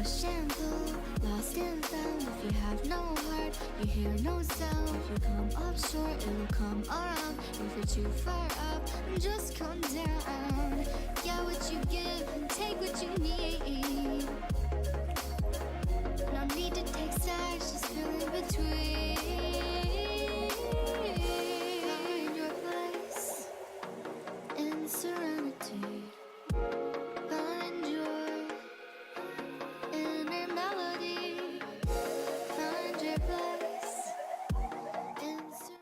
a shampoo, lost and found. If you have no heart, you hear no sound. If you come up short, it'll come around. If you're too far up, just come down. Get what you give and take what you need. No need to take sides, just feel in between. Find your place in serenity. Find your inner melody. Find your place in serenity.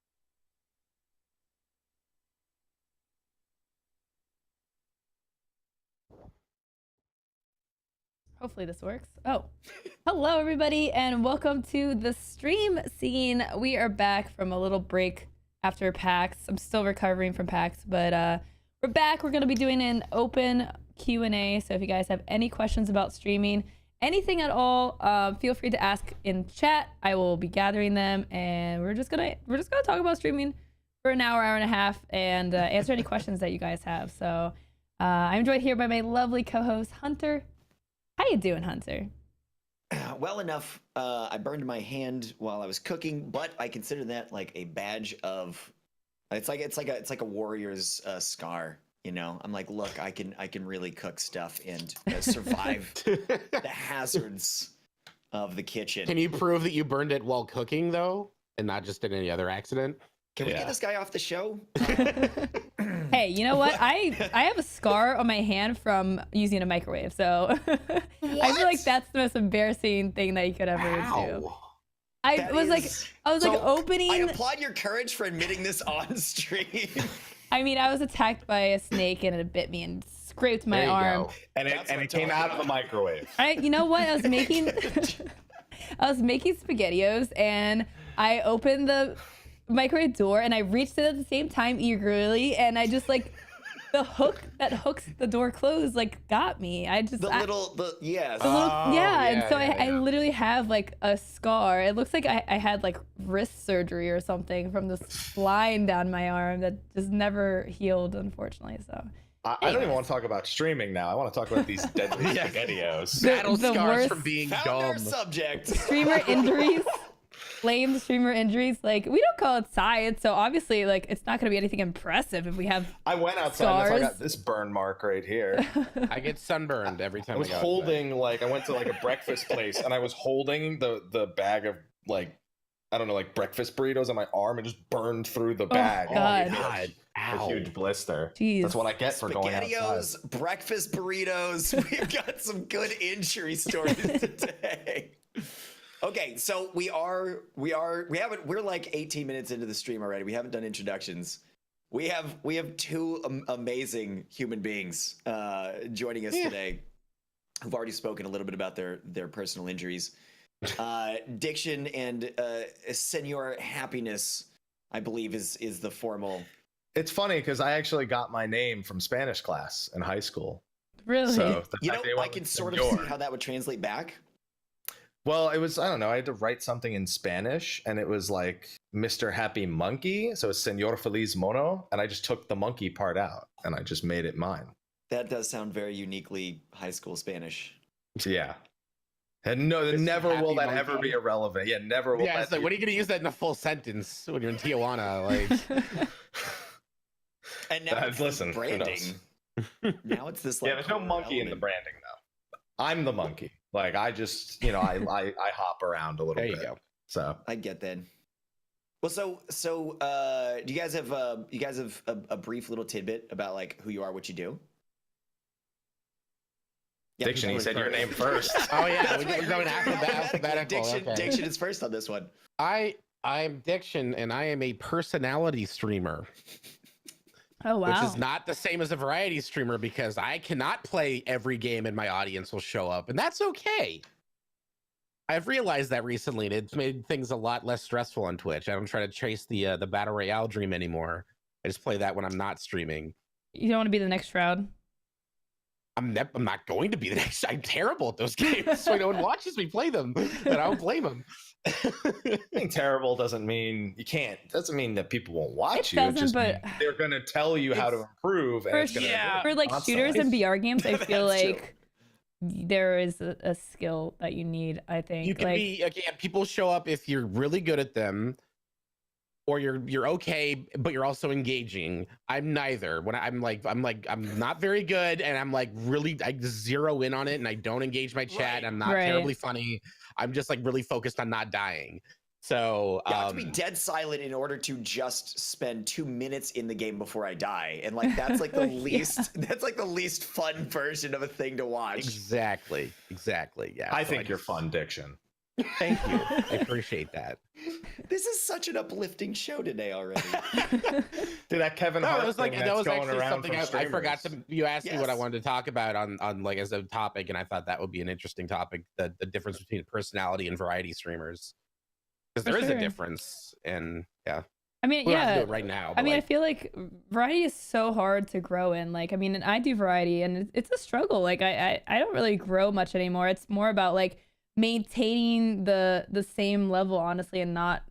Hopefully this works. Oh, hello everybody and welcome to the stream scene. We are back from a little break after PAX. I'm still recovering from PAX, but we're back. We're going to be doing an open Q&A. So if you guys have any questions about streaming, anything at all, feel free to ask in chat. I will be gathering them and we're just gonna talk about streaming for an hour and a half and answer any questions that you guys have. So I'm joined here by my lovely co-host Hunter. How you doing, Hunter? Well enough. I burned my hand while I was cooking, but I consider that like a badge of. It's like a warrior's scar. You know, I'm like, look, I can really cook stuff and survive the hazards of the kitchen. Can you prove that you burned it while cooking though, and not just in any other accident? Can we get this guy off the show? Hey, you know what? I have a scar on my hand from using a microwave, so I feel like that's the most embarrassing thing that you could ever do. I was opening. I applaud your courage for admitting this on stream. I mean, I was attacked by a snake and it bit me and scraped my arm. And it came out of the microwave. You know what? I was making SpaghettiOs and I opened the microwave door and I reached it at the same time eagerly and I just like the hook that hooks the door closed like got me. I literally have like a scar. It looks like I had like wrist surgery or something from this line down my arm that just never healed, unfortunately. So I don't even want to talk about streaming now. I want to talk about these deadly SpaghettiOs. Battle the scars worst from being Found dumb. our subject. streamer injuries. Lame streamer injuries. Like, we don't call it science, so obviously like it's not gonna be anything impressive if we have I went outside and that's why I got this burn mark right here. I get sunburned every time I was go holding like I went to like a breakfast place and I was holding the bag of like I don't know like breakfast burritos on my arm and just burned through the bag. God. God. A Ow. huge blister. Jeez. That's what I get for going outside. SpaghettiOs, breakfast burritos. We've got some good injury stories today. Okay, so we're like 18 minutes into the stream already. We haven't done introductions. We have two amazing human beings joining us today who've already spoken a little bit about their personal injuries. Diction and Senor Happiness, I believe is the formal. It's funny because I actually got my name from Spanish class in high school. Really? So I can sort of see how that would translate back. Well, it was, I don't know, I had to write something in Spanish and it was like Mr. Happy Monkey. So it's Senor Feliz Mono. And I just took the monkey part out and I just made it mine. That does sound very uniquely high school Spanish. So, yeah. And no, Mr. never Happy will that Monkey. ever be irrelevant. Yeah, never will. Yeah, it's like, what are you gonna use that in a full sentence when you're in Tijuana? Like, And now it's listen, branding. Now it's this like yeah, there's no monkey in the branding though. I'm the monkey. Like I just, I hop around a little there bit. you go. So I get that. Well, so do you guys have a brief little tidbit about like who you are, what you do? Yeah, Diction, you said your name first. Oh yeah, we're going alphabetical. Okay. Diction is first on this one. I'm Diction, and I am a personality streamer. Oh wow. Which is not the same as a variety streamer because I cannot play every game and my audience will show up, and that's okay. I've realized that recently, and it's made things a lot less stressful on Twitch. I don't try to chase the battle royale dream anymore. I just play that when I'm not streaming. You don't want to be the next Shroud? I'm not going to be the next. I'm terrible at those games, so no one watches me play them, and I don't blame them. Being terrible doesn't mean you can't. Doesn't mean that people won't watch It you. doesn't, Just but means they're gonna tell you how to improve. And it's gonna for like shooters and BR games, I feel That's true. like there is a skill that you need, I think. You can like, be again. People show up if you're really good at them, or you're okay, but you're also engaging. I'm neither. When I'm not very good, and I'm like really I zero in on it, and I don't engage my chat. Right. I'm not terribly funny. I'm just like really focused on not dying. So you have to be dead silent in order to just spend 2 minutes in the game before I die, and like that's like the least that's like the least fun version of a thing to watch. Exactly. Yeah. I think you're fun, Diction. Thank you. I appreciate that. This is such an uplifting show today already. Dude, that Kevin No, Hart it was like thing that that's was going actually around something from I forgot to. streamers. You asked me what I Yes. wanted to talk about on like as a topic, and I thought that would be an interesting topic. The difference between personality and variety streamers, because there For is a sure. difference, and yeah, I mean, we don't have to yeah. do it right now. I But mean, I like, feel like variety is so hard to grow in. Like, I mean, and I do variety, and it's a struggle. Like, I don't really grow much anymore. It's more about like maintaining the same level, honestly, and not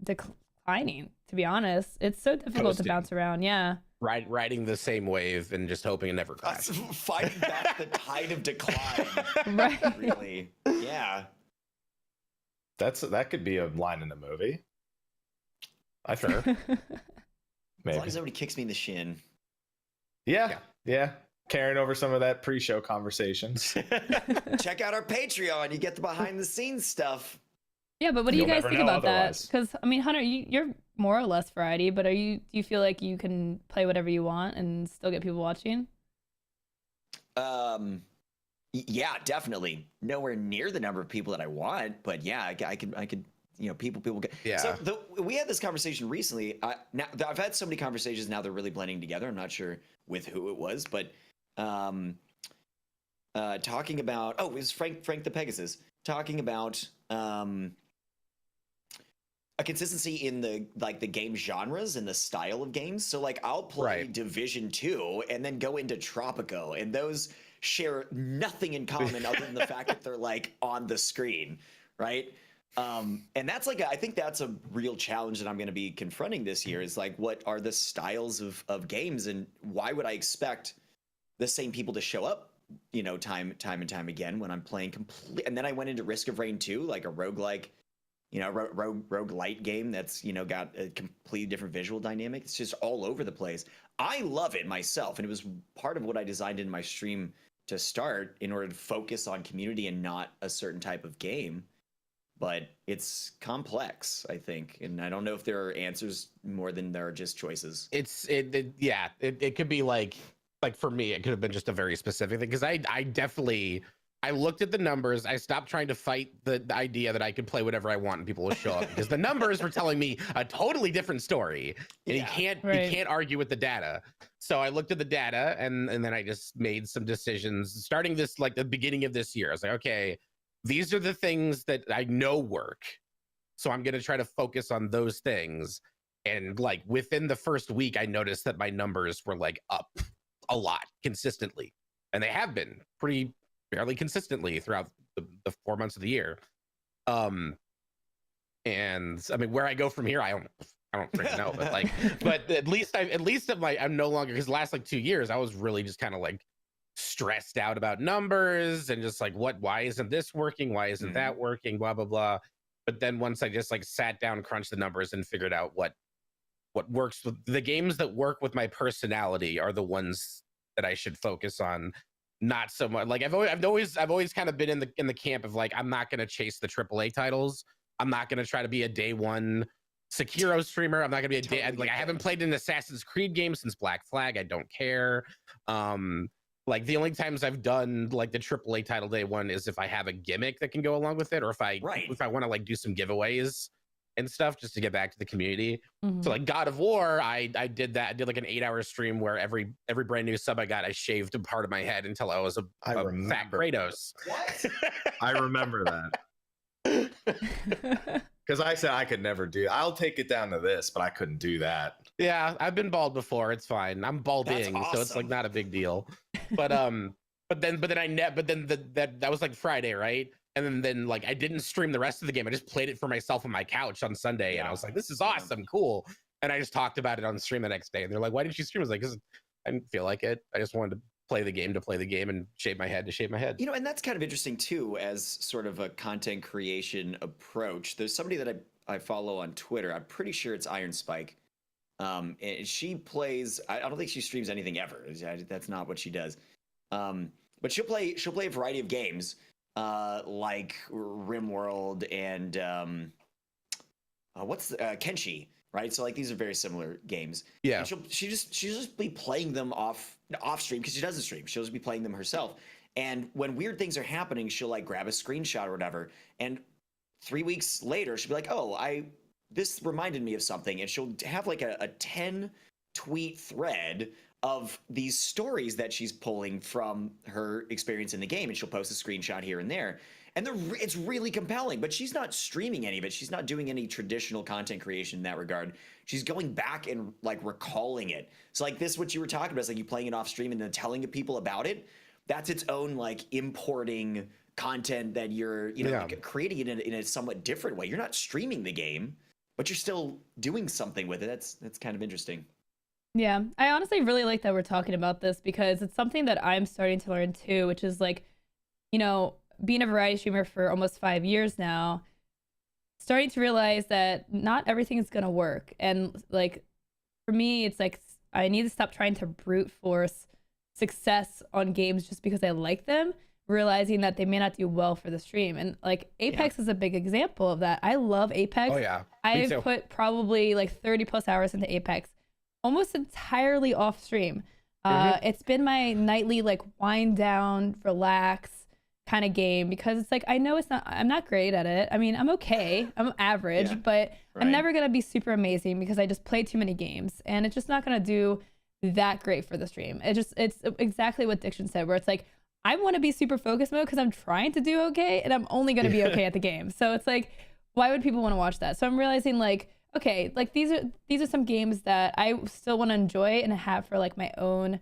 declining. To be honest, it's so difficult to Coasting. bounce around. Yeah. riding the same wave and just hoping it never crashes. Fighting back the tide of decline. Right. Really? Yeah. That could be a line in a movie. I Sure. think. As Maybe. long as nobody kicks me in the shin. Yeah. Carrying over some of that pre-show conversation. Check out our Patreon. You get the behind the scenes stuff. Yeah, but what do you You'll guys never think know about that? otherwise. Because I mean, Hunter, you're more or less variety, but do you feel like you can play whatever you want and still get people watching? Yeah, definitely. Nowhere near the number of people that I want, but yeah, I could. You know, people get. Yeah. So we had this conversation recently. Now I've had so many conversations. Now they're really blending together. I'm not sure with who it was, but talking about it was Frank the Pegasus talking about a consistency in the game genres and the style of games. So like I'll play Right. Division 2 and then go into Tropico, and those share nothing in common other than the fact that they're like on the screen, right? And that's like I think that's a real challenge that I'm going to be confronting this year is like what are the styles of games, and why would I expect the same people to show up, you know, time and time again when I'm playing complete. And then I went into Risk of Rain 2, like a roguelike, you know, roguelite game that's, you know, got a completely different visual dynamic. It's just all over the place. I love it myself, and it was part of what I designed in my stream to start in order to focus on community and not a certain type of game. But it's complex, I think, and I don't know if there are answers more than there are just choices. It could be like for me, it could have been just a very specific thing, because I definitely looked at the numbers. I stopped trying to fight the idea that I could play whatever I want and people will show up, because the numbers were telling me a totally different story, and Yeah. you can't argue with the data. So I looked at the data, and then I just made some decisions starting this like the beginning of this year. I was like, okay, these are the things that I know work, so I'm going to try to focus on those things. And like within the first week, I noticed that my numbers were like up a lot consistently, and they have been pretty fairly consistently throughout the 4 months of the year. And I mean, where I go from here, I don't freaking know, but like, but at least I'm no longer, because the last like 2 years, I was really just kind of like stressed out about numbers and just like, why isn't this working? Why isn't that working? Blah, blah, blah. But then once I just like sat down, crunched the numbers, and figured out what works with the games that work with my personality are the ones that I should focus on. Not so much like I've always kind of been in the camp of like, I'm not going to chase the AAA titles. I'm not going to try to be a day one Sekiro streamer. I'm not going to be I haven't played an Assassin's Creed game since Black Flag. I don't care. Like the only times I've done like the AAA title day one is if I have a gimmick that can go along with it, or if I want to like do some giveaways and stuff just to get back to the community. Mhm. So like God of War, I did that. I did like an 8-hour stream where every brand new sub I got, I shaved a part of my head until I was a fat Kratos. What? I remember that. Because I said I could never do. I'll take it down to this, but I couldn't do that. Yeah, I've been bald before. It's fine. I'm balding, That's so it's like awesome. not a big deal. But that was like Friday, right? And then like I didn't stream the rest of the game. I just played it for myself on my couch on Sunday, and I was like, "This is awesome, cool." And I just talked about it on stream the next day. And they're like, "Why didn't you stream?" I was like, "Because I didn't feel like it. I just wanted to play the game to play the game and shave my head to shave my head. You know, and that's kind of interesting too, as sort of a content creation approach. There's somebody that I follow on Twitter. I'm pretty sure it's Iron Spike. And she plays. I don't think she streams anything ever. That's not what she does. But she'll play a variety of games, like RimWorld and Kenshi, right? So like these are very similar games. Yeah. And she'll just be playing them off stream because she doesn't stream. She'll just be playing them herself. And when weird things are happening, she'll like grab a screenshot or whatever. And 3 weeks later, she'll be like, "Oh, this reminded me of something," and she'll have like a 10 tweet thread of these stories that she's pulling from her experience in the game, and she'll post a screenshot here and there. And it's really compelling, but she's not streaming any of it. She's not doing any traditional content creation in that regard. She's going back and like recalling it. So like this, what you were talking about, is like you playing it off stream and then telling people about it. That's its own like importing content that you're, like, creating it in a somewhat different way. You're not streaming the game, but you're still doing something with it. That's kind of interesting. Yeah, I honestly really like that we're talking about this because it's something that I'm starting to learn too, which is like, being a variety streamer for almost 5 years now, starting to realize that not everything is going to work. And like, for me, it's like, I need to stop trying to brute force success on games just because I like them, realizing that they may not do well for the stream. And like Apex is a big example of that. I love Apex. Oh yeah. I've put probably like 30 plus hours into Apex, almost entirely off stream. It's been my nightly like wind down, relax kind of game because it's like, I know I'm not great at it. I mean, I'm okay. I'm average, but I'm never going to be super amazing because I just play too many games and it's just not going to do that great for the stream. It's exactly what Diction said, where it's like, I want to be super focused mode because I'm trying to do okay and I'm only going to be okay at the game. So it's like, why would people want to watch that? So I'm realizing like, okay, like these are some games that I still want to enjoy and have for like my own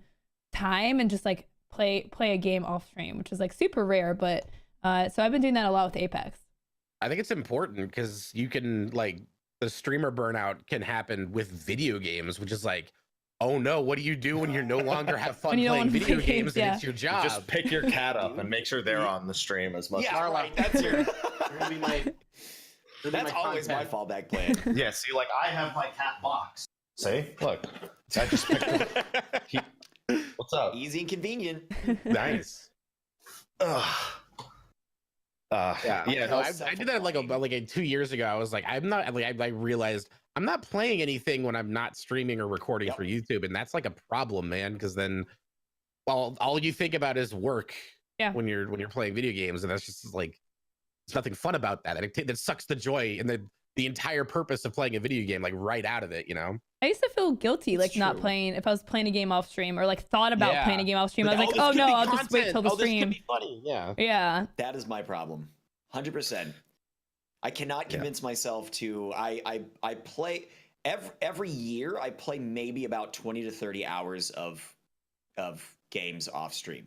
time and just like play a game off stream, which is like super rare. But so I've been doing that a lot with Apex. I think it's important because you can like the streamer burnout can happen with video games, which is like, oh no, what do you do when you no longer have fun playing video games and it's your job? Just pick your cat up and make sure they're on the stream as much. Yeah, as right. That's your. Really my. That's always my fallback plan. Yeah, see, like I have my cat box. See, look, I just picked him. What's up? Easy and convenient. Nice. Yeah. No, I did that like 2 years ago. I was like, I'm not like I realized I'm not playing anything when I'm not streaming or recording for YouTube, and that's like a problem, man. Because then, well, all you think about is work. Yeah. When you're playing video games, and that's just like, there's nothing fun about that. That sucks the joy and the entire purpose of playing a video game like right out of it. I used to feel guilty like not playing if I was playing a game off stream or like thought about playing a game off stream. I was like, oh no, I'll just wait till the stream. This could be funny. Yeah. That is my problem. 100%. I cannot convince myself to. I play every year. I play maybe about 20 to 30 hours of games off stream.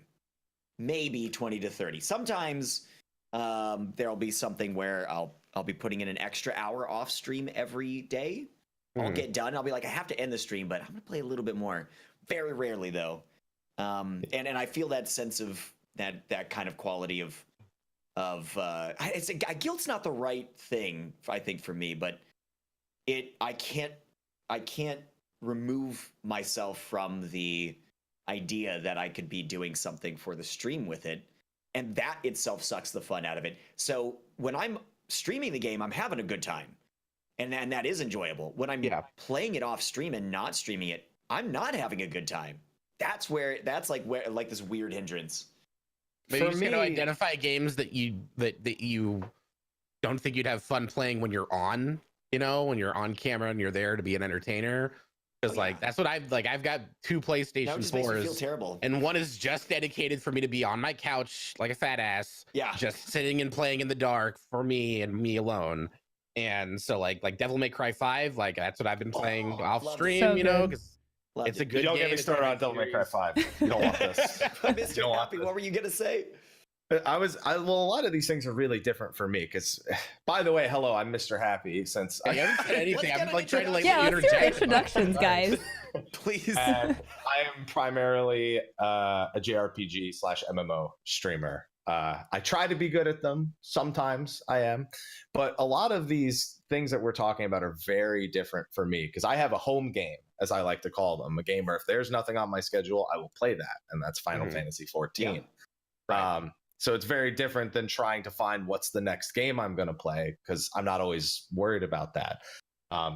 Maybe 20 to 30. Sometimes there'll be something where I'll be putting in an extra hour off stream every day. I'll get done. I'll be like, I have to end the stream, but I'm gonna play a little bit more. Very rarely though. And I feel that sense of that kind of quality of guilt's not the right thing, I think, for me, but I can't remove myself from the idea that I could be doing something for the stream with it, and that itself sucks the fun out of it. So when I'm streaming the game, I'm having a good time, and that is enjoyable. When I'm playing it off stream and not streaming it, I'm not having a good time. That's where this weird hindrance. Maybe you just gotta identify games that you don't think you'd have fun playing when you're on, when you're on camera and you're there to be an entertainer. Because that's what I've got 2 PlayStation 4s. Makes me feel terrible. And one is just dedicated for me to be on my couch like a fat ass. Yeah. Just sitting and playing in the dark for me and me alone. And so like Devil May Cry 5, like that's what I've been playing off stream, because it's a good game. You don't get me started on Devil May Cry 5. You don't want this. MrHappy, what were you gonna say? Well, a lot of these things are really different for me because, by the way, hello, I'm MrHappy. Since I haven't said anything, I'm like trying to let's do our introductions, guys. Please. I I am primarily a JRPG / MMO streamer. I try to be good at them. Sometimes I am, but a lot of these things that we're talking about are very different for me because I have a home game, as I like to call them, a gamer. If there's nothing on my schedule, I will play that, and that's Final Fantasy 14. Yeah. Right. So it's very different than trying to find what's the next game I'm going to play because I'm not always worried about that.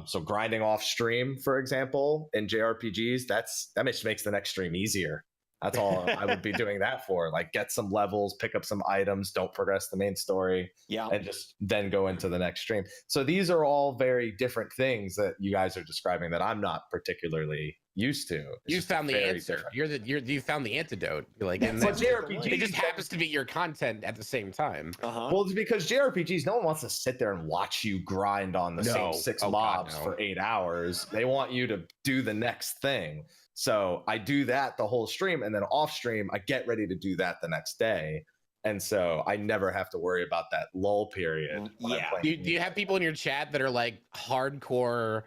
So grinding off stream, for example, in JRPGs, that just makes the next stream easier. That's all I would be doing that for. Like, get some levels, pick up some items, don't progress the main story, and just then go into the next stream. So these are all very different things that you guys are describing that I'm not particularly used to. You found the answer. You found the antidote. You're like, and but JRPG, it just happens to be your content at the same time. Well, it's because JRPGs, no one wants to sit there and watch you grind on the same 6 mobs for 8 hours. They want you to do the next thing. So I do that the whole stream, and then off stream, I get ready to do that the next day. And so I never have to worry about that lull period. Do you have people in your chat that are like hardcore,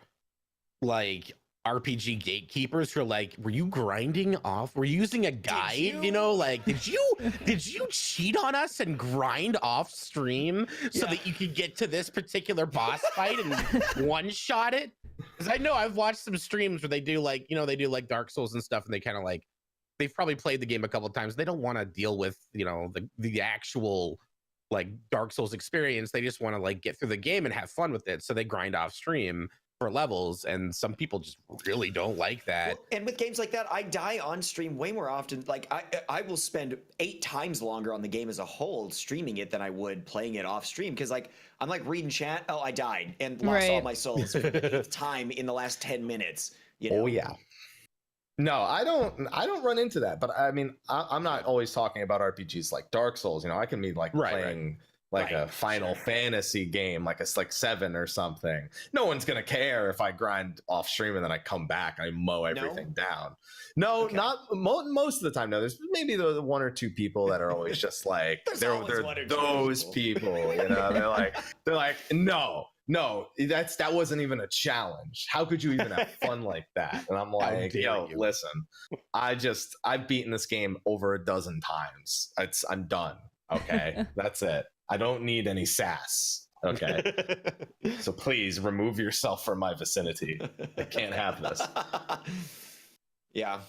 like RPG gatekeepers who are like, were you grinding off? Were you using a guide? You know, like, did you cheat on us and grind off stream so that you could get to this particular boss fight and one shot it? Because I know I've watched some streams where they do like, they do like Dark Souls and stuff, and they kind of like, they've probably played the game a couple of times. They don't want to deal with, the actual like Dark Souls experience. They just want to like get through the game and have fun with it. So they grind off stream for levels, and some people just really don't like that. Well, and with games like that, I die on stream way more often. Like I will spend 8 times longer on the game as a whole streaming it than I would playing it off stream, because like I'm like reading chat, oh, I died and lost all my souls for the 8th time in the last 10 minutes. Oh yeah. No, I don't run into that. But I mean, I'm not always talking about RPGs like Dark Souls. I can be like playing like a Final Fantasy game, like it's like 7 or something. No one's gonna care if I grind off stream and then I come back and I mow everything down. No, not most of the time. No, there's maybe the 1 or 2 people that are always just like they're those people. They're like no, that wasn't even a challenge. How could you even have fun like that? And I'm like, listen, I've beaten this game over a dozen times. I'm done. Okay, that's it. I don't need any sass. Okay, so please remove yourself from my vicinity. I can't have this. Yeah.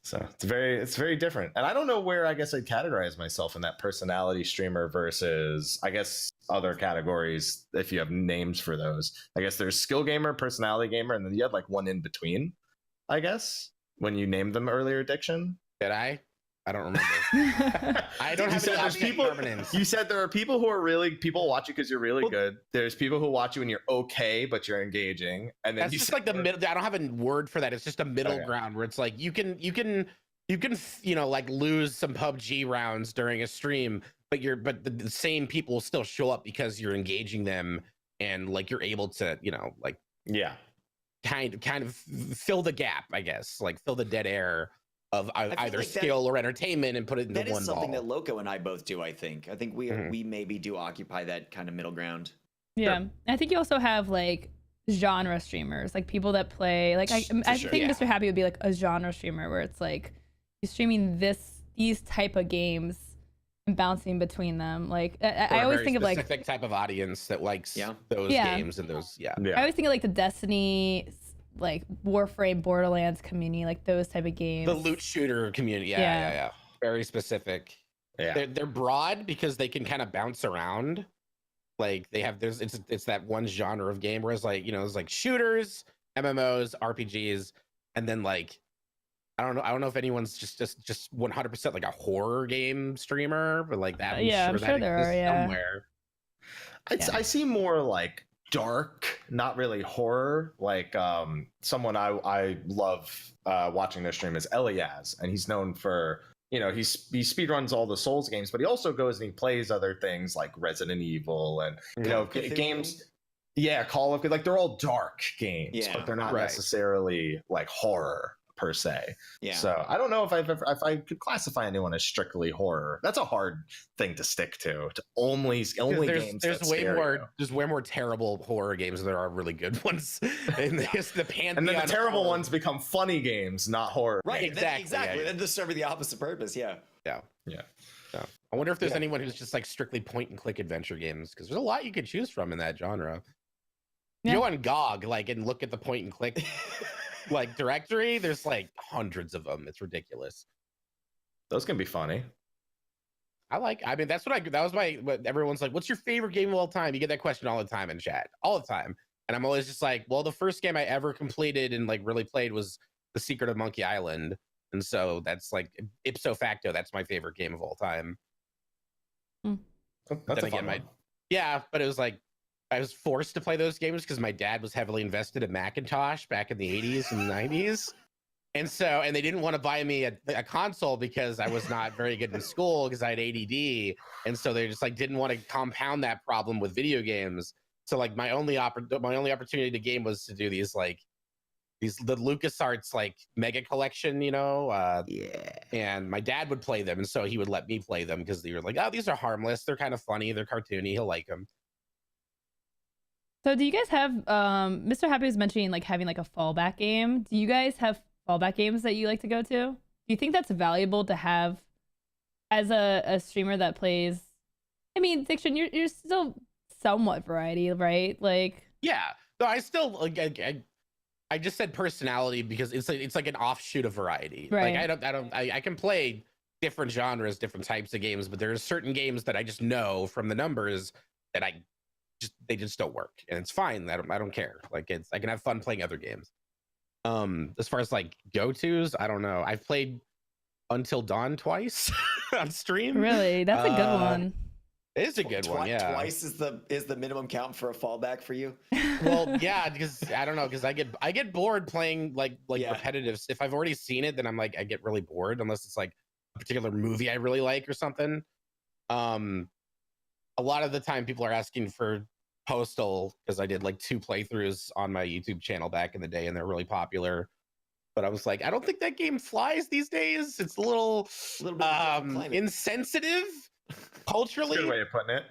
So it's very different, and I don't know where I guess I'd categorize myself in that personality streamer versus I guess other categories if you have names for those. I guess there's skill gamer, personality gamer, and then you had like one in between. I guess when you named them earlier, Diction. Did I? I don't remember. I don't have any permanence. You said there are people who are people watch you because you're really good. There's people who watch you and you're okay, but you're engaging. And then that's just like the middle. I don't have a word for that. It's just a middle ground where it's like you can like lose some PUBG rounds during a stream, but the same people will still show up because you're engaging them, and like you're able to kind of fill the gap, I guess, like fill the dead air of either like skill or entertainment and put it into one ball. That is something that Loco and I both do, I think. I think we maybe do occupy that kind of middle ground. Yeah. Sure. I think you also have like genre streamers, like people that play like I think MrHappy would be like a genre streamer where it's like you're streaming these type of games and bouncing between them. Like I always think of like specific type of audience that likes those games and those I always think of like the Destiny, like Warframe, Borderlands community, like those type of games. The loot shooter community, yeah. Very specific. Yeah, they're broad because they can kind of bounce around. Like they have, it's that one genre of game, whereas like there's like shooters, MMOs, RPGs, and then like I don't know if anyone's just 100% like a horror game streamer, but like that. I'm sure there are. Somewhere. I see more like dark, not really horror. Like someone I love watching their stream is Elias, and he's known for he speedruns all the Souls games, but he also goes and he plays other things like Resident Evil and games. Yeah, Call of Duty, like they're all dark games, but they're not necessarily like horror. per se. Yeah. So I don't know if I could classify anyone as strictly horror. That's a hard thing to stick to only games. There's way more terrible horror games than there are really good ones. And the pantheon. And then the terrible ones become funny games, not horror. Right. Exactly. Then they're serving the opposite purpose. Yeah. Yeah. So, I wonder if there's anyone who's just like strictly point and click adventure games, because there's a lot you could choose from in that genre. Yeah. You go on GOG and look at the point and click directory. There's like hundreds of them. It's ridiculous. Those can be funny. What everyone's like, what's your favorite game of all time? You get that question all the time in chat, all the time. And I'm always just like, well, the first game I ever completed and like really played was The Secret of Monkey Island. And so that's like ipso facto, that's my favorite game of all time. That's a fun one. Yeah, but it was like I was forced to play those games because my dad was heavily invested in Macintosh back in the 80s and 90s. And they didn't want to buy me a console because I was not very good in school because I had ADD. And so they just like didn't want to compound that problem with video games. So like my only opportunity to game was to do the LucasArts like mega collection, and my dad would play them, and so he would let me play them because they were like, oh, these are harmless, they're kind of funny, they're cartoony, he'll like them. So do you guys have Mr. Happy was mentioning like having like a fallback game? Do you guys have fallback games that you like to go to? Do you think that's valuable to have as a streamer that plays? I mean, Diction, you're still somewhat variety, right? Like, yeah, no, I still like I just said personality because it's like an offshoot of variety. Right. Like I can play different genres, different types of games, but there are certain games that I just know from the numbers that they just don't work, and it's fine. I don't care. Like I can have fun playing other games. As far as like go-tos, I don't know. I've played Until Dawn twice on stream. Really? That's a good one. It is a good one, yeah. Twice is the minimum count for a fallback for you? Well, yeah, because I don't know, because I get bored playing like repetitive. If I've already seen it, then I'm like I get really bored unless it's like a particular movie I really like or something. A lot of the time people are asking for Postal because I did like 2 playthroughs on my YouTube channel back in the day, and they're really popular. But I was like, I don't think that game flies these days. It's a little bit insensitive culturally. That's a good way of putting it.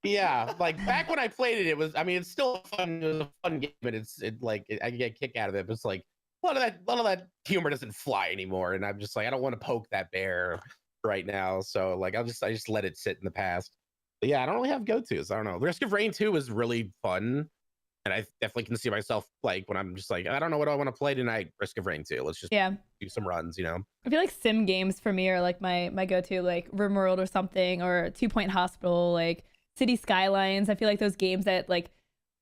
Yeah, like back when I played it, it's still fun. It was a fun game, but I get a kick out of it. But it's like a lot of that humor doesn't fly anymore, and I'm just like, I don't want to poke that bear right now. So like, I just let it sit in the past. But yeah, I don't really have go-tos. I don't know. Risk of Rain 2 was really fun, and I definitely can see myself like when I'm just like, I don't know what I want to play tonight. Risk of Rain 2. Let's just do some runs, I feel like sim games for me are like my go-to, like RimWorld or something, or 2 Point Hospital, like City Skylines. I feel like those games that like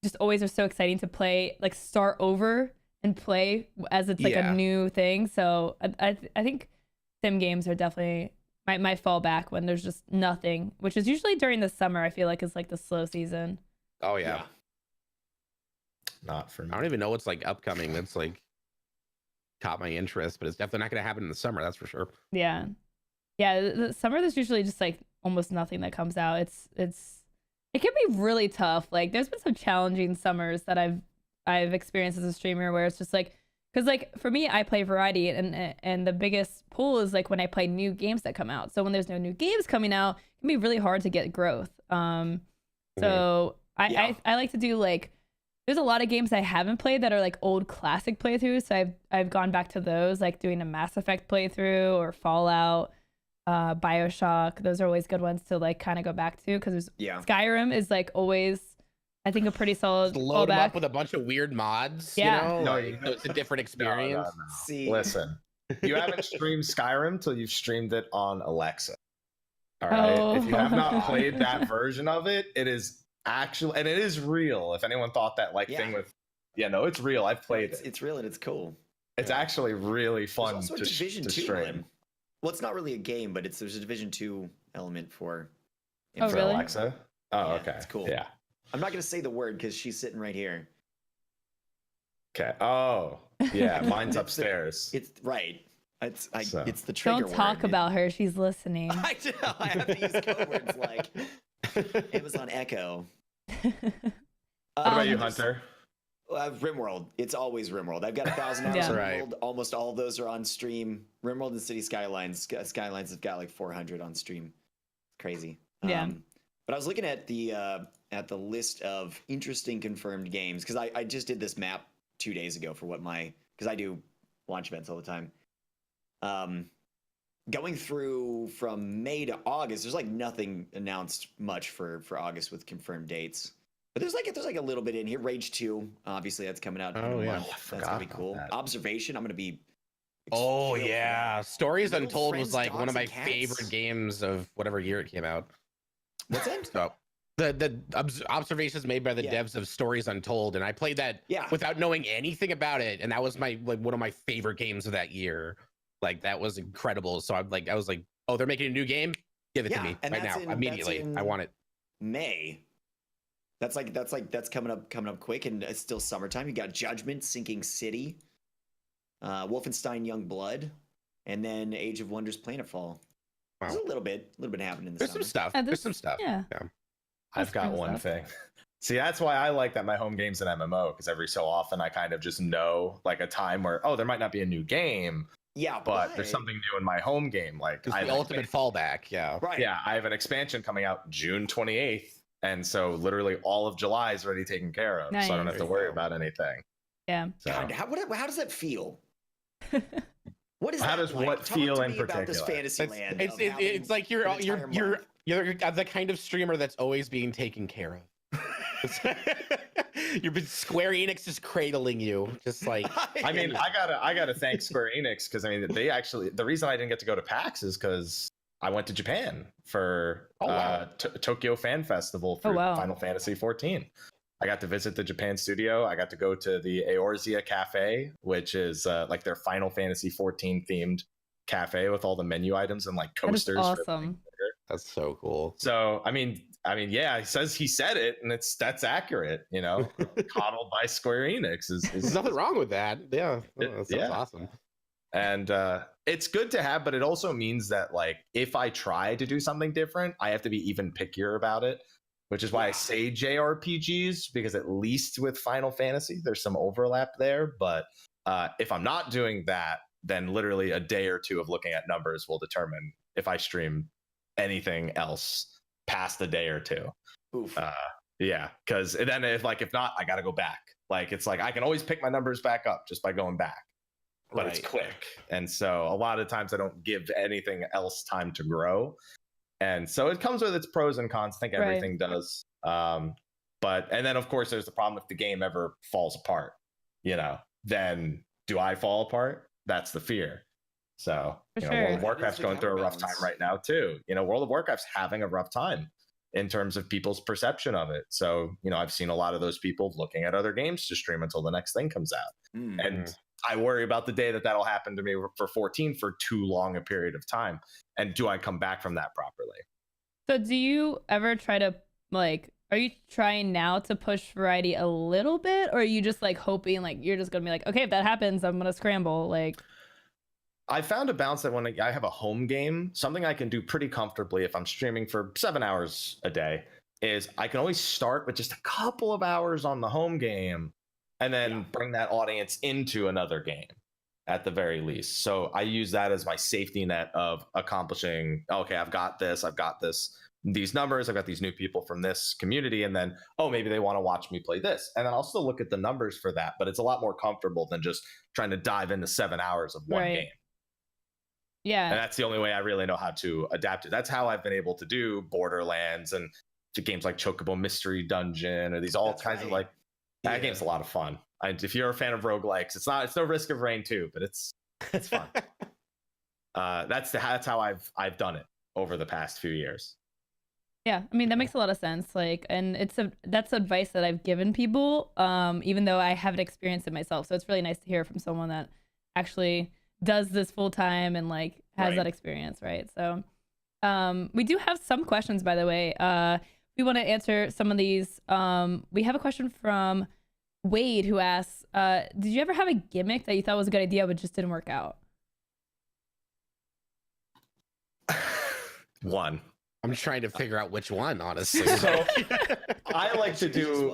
just always are so exciting to play, like start over and play as it's like a new thing. So I think sim games are definitely my fallback when there's just nothing, which is usually during the summer. I feel like is like the slow season. Oh yeah. Not for me. I don't even know what's like upcoming that's like caught my interest, but it's definitely not going to happen in the summer. That's for sure. Yeah. The summer there's usually just like almost nothing that comes out. It can be really tough. Like there's been some challenging summers that I've experienced as a streamer where it's just like, because like for me I play variety, and the biggest pull is like when I play new games that come out. So when there's no new games coming out, it can be really hard to get growth. I like to do like, there's a lot of games I haven't played that are like old classic playthroughs. So I've gone back to those, like doing a Mass Effect playthrough or Fallout, BioShock. Those are always good ones to like kind of go back to, because Skyrim is like always, I think, a pretty solid just load them up with a bunch of weird mods. Yeah. So it's a different experience. No. See, listen, you haven't streamed Skyrim till you've streamed it on Alexa. All right. If you have not played that version of it, it is actually, and it is real. If anyone thought that thing with, it's real. I've played it. It's real and it's cool. It's actually really fun to stream. Well, it's not really a game, but there's a Division 2 element for really? Alexa. Oh, okay. It's cool. Yeah. I'm not going to say the word because she's sitting right here. Okay. Oh, yeah. Mine's upstairs. It's right. It's the trigger Don't talk about her. She's listening. I know. I have to use code words like Amazon Echo. What about you, Hunter? RimWorld. It's always RimWorld. I've got 1,000 hours Yeah. on Right. RimWorld. Almost all of those are on stream. RimWorld and City Skylines. Skylines have got like 400 on stream. Crazy. Yeah. But I was looking at the list of interesting confirmed games because I just did this map 2 days ago for what because I do launch events all the time. Going through from May to August, there's like nothing announced much for August with confirmed dates. But there's like a little bit in here. Rage 2, obviously that's coming out in a yeah. month. I That's forgot gonna be about cool. that. Observation, I'm gonna be. Oh thrilled for yeah, that. Stories Little Untold Friends, was like one Dogs, of my and Cats? favorite games of whatever year it came out. What's that? So the observations made by the Yeah. devs of Stories Untold, and I played that Yeah. without knowing anything about it, and that was my one of my favorite games of that year. Like that was incredible. So I was like, oh, they're making a new game? Give it to Yeah, me and right that's now, in- immediately. that's in- I want it. May. That's coming up quick, and it's still summertime. You got Judgment, Sinking City, Wolfenstein: Young Blood, and then Age of Wonders: Planetfall. Wow. There's a little bit happening in the There's summer. some stuff. Yeah, There's some stuff. Yeah. I've got spring one stuff. thing. See, that's why I like that my home game's an MMO, because every so often I kind of just know like a time where, oh, there might not be a new game, Yeah, but there's something new in my home game. Like It's I the have ultimate fallback. Yeah. Right. Yeah, I have an expansion coming out June 28th. And so literally all of July is already taken care of. So I don't Nice. have to worry about anything. Yeah. So God, how does that feel? What is How that does like? what Talk feel to in me about this particular? fantasy It's, land. it's, of it's, having it's like you're an entire you're month. the kind of streamer that's always being taken care of. You've been Square Enix is cradling you, just like I mean, I gotta thank Square Enix, because I mean they actually, the reason I didn't get to go to PAX is because I went to Japan for Tokyo Fan Festival for wow. Final Fantasy 14. I got to visit the Japan studio. I got to go to the Eorzea Cafe, which is like their Final Fantasy 14 themed cafe with all the menu items and like That is coasters. for everything. awesome. that's so cool. So I mean, yeah, he said it, and that's accurate. You know, coddled by Square Enix is There's nothing wrong with that. Yeah, that sounds Yeah. awesome. and it's good to have, but it also means that like if I try to do something different, I have to be even pickier about it, which is why I say JRPGs, because at least with Final Fantasy there's some overlap there. But if I'm not doing that, then literally a day or two of looking at numbers will determine if I stream anything else past a day or two. Oof. Yeah, because then if not, I got to go back. Like it's like I can always pick my numbers back up just by going back, but it's Right. quick. And so a lot of times I don't give anything else time to grow. And so it comes with its pros and cons. I think Right. everything does. And then of course there's the problem if the game ever falls apart, then do I fall apart? That's the fear. So For World sure. of Warcraft's the going through a rough time counterbalance. right now too. World of Warcraft's having a rough time in terms of people's perception of it. So, I've seen a lot of those people looking at other games to stream until the next thing comes out. Mm. And I worry about the day that'll happen to me for 14 for too long a period of time. And do I come back from that properly? So do you ever try to are you trying now to push variety a little bit, or are you just like hoping like you're just gonna be like, okay, if that happens, I'm gonna scramble? Like, I found a balance that when I have a home game, something I can do pretty comfortably if I'm streaming for 7 hours a day is I can always start with just a couple of hours on the home game and then bring that audience into another game at the very least. So I use that as my safety net of accomplishing, okay, I've got these numbers, I've got these new people from this community, and then, maybe they want to watch me play this. And then I'll still look at the numbers for that, but it's a lot more comfortable than just trying to dive into 7 hours of one Right. game. yeah, And that's the only way I really know how to adapt it. That's how I've been able to do Borderlands and games like Chocobo Mystery Dungeon or these all That's kinds of right. that Yeah. game's a lot of fun. If you're a fan of roguelikes, it's no Risk of Rain 2, but it's fun. That's how I've done it over the past few years. yeah. I mean, that makes a lot of sense. Like, and that's advice that I've given people, even though I haven't experienced it myself. So it's really nice to hear from someone that actually does this full time and like has Right. that experience, right? So, we do have some questions, by the way. We want to answer some of these. We have a question from Wade who asks, did you ever have a gimmick that you thought was a good idea but just didn't work out? One. I'm trying to figure out which one, honestly. So I like to Just do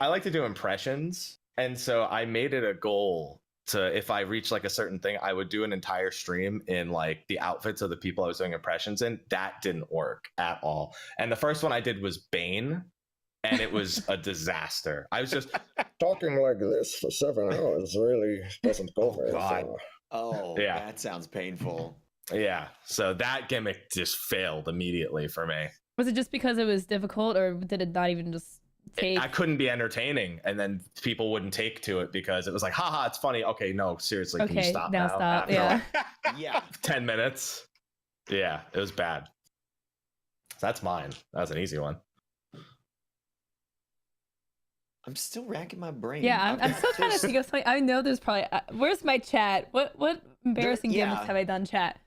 one. impressions. And so I made it a goal to, if I reach like a certain thing, I would do an entire stream in like the outfits of the people I was doing impressions in. That didn't work at all. And the first one I did was Bane, and it was a disaster. I was just talking like this for 7 hours really doesn't go very far. Oh, yeah. That sounds painful. Yeah. So that gimmick just failed immediately for me. Was it just because it was difficult, or did it not even just take? I couldn't be entertaining, and then people wouldn't take to it because it was like, haha, it's funny. Okay, no, seriously, can you stop now? Stop. Yeah. Yeah. 10 minutes. Yeah, it was bad. That's mine. That was an easy one. I'm still racking my brain. Yeah, I'm still trying to think of something. I know there's probably. Where's my chat? What embarrassing gimmicks have I done, chat?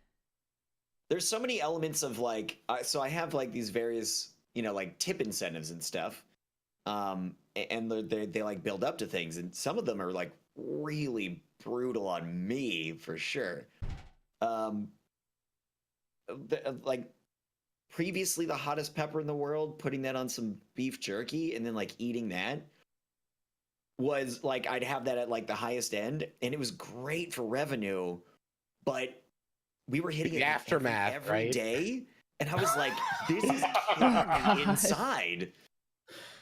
There's so many elements of like. So I have like these various, like tip incentives and stuff, and they like build up to things, and some of them are like really brutal on me for sure. Like previously the hottest pepper in the world, putting that on some beef jerky and then like eating that was like, I'd have that at like the highest end, and it was great for revenue, but we were hitting the it aftermath every day, and I was like, this is killing me inside,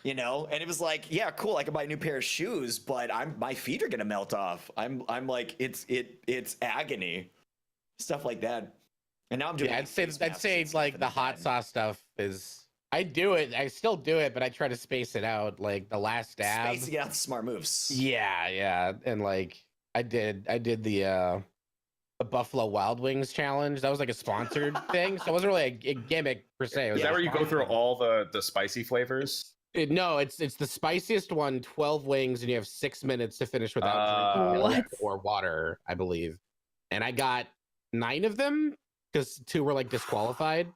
and it was like, yeah, cool, I can buy a new pair of shoes, but my feet are gonna melt off. I'm like, it's agony, stuff like that. And now I'm doing. Yeah, I'd say like the hot sauce stuff is. I do it. I still do it, but I try to space it out. Like the last dab. Spacing out the smart moves. Yeah, and like I did the Buffalo Wild Wings challenge. That was like a sponsored thing, so it wasn't really a gimmick per se. Is that where you go through all the spicy flavors? No, it's the spiciest one. 12 wings, and you have 6 minutes to finish without drinking or water, I believe. And I got 9 of them because 2 were like disqualified.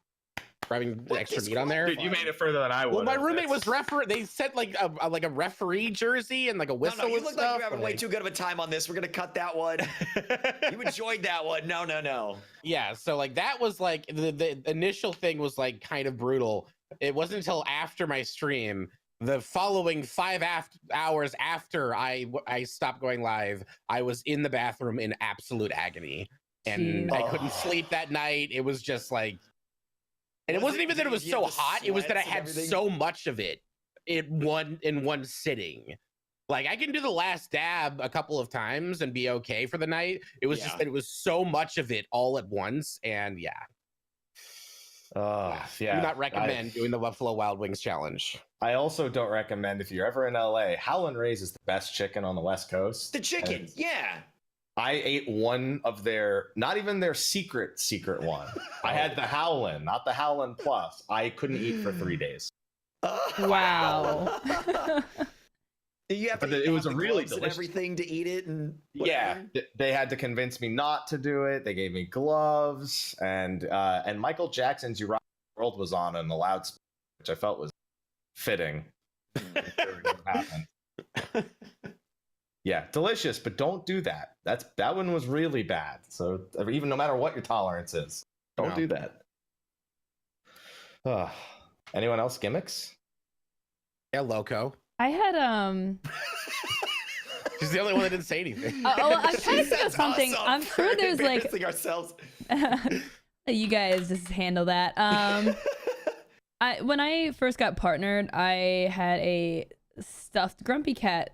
Having extra meat on there. Dude, you made it further than I would. Well, my roommate was They sent like a referee jersey and like a whistle. No, you and look stuff. like you're having way too good of a time on this. We're gonna cut that one. You enjoyed that one. No. Yeah, so like that was like the initial thing was like kind of brutal. It wasn't until after my stream, the following 5 hours after I stopped going live, I was in the bathroom in absolute agony, and I couldn't sleep that night. It was just like. And it wasn't even that it was so hot. It was that I had so much of it in one sitting. Like I can do the last dab a couple of times and be okay for the night. It was just that it was so much of it all at once. And do not recommend doing the Buffalo Wild Wings challenge. I also don't recommend, if you're ever in LA, Howlin' Ray's is the best chicken on the West Coast. The chicken, yeah. I ate one of not even their secret one. I had the Howlin', not the Howlin' Plus. I couldn't eat for 3 days. Wow. It was a really delicious. Everything to eat it, and whatever. Yeah, they had to convince me not to do it. They gave me gloves, and Michael Jackson's "You Rock the World" was on in the loudspeaker, which I felt was fitting. Yeah, delicious, but don't do that. That one was really bad. So even no matter what your tolerance is, don't do that. Anyone else gimmicks? Yeah, Loco. I had She's the only one that didn't say anything. I'm trying to think of something. Awesome. I'm sure there's like ourselves. You guys just handle that. When I first got partnered, I had a stuffed Grumpy Cat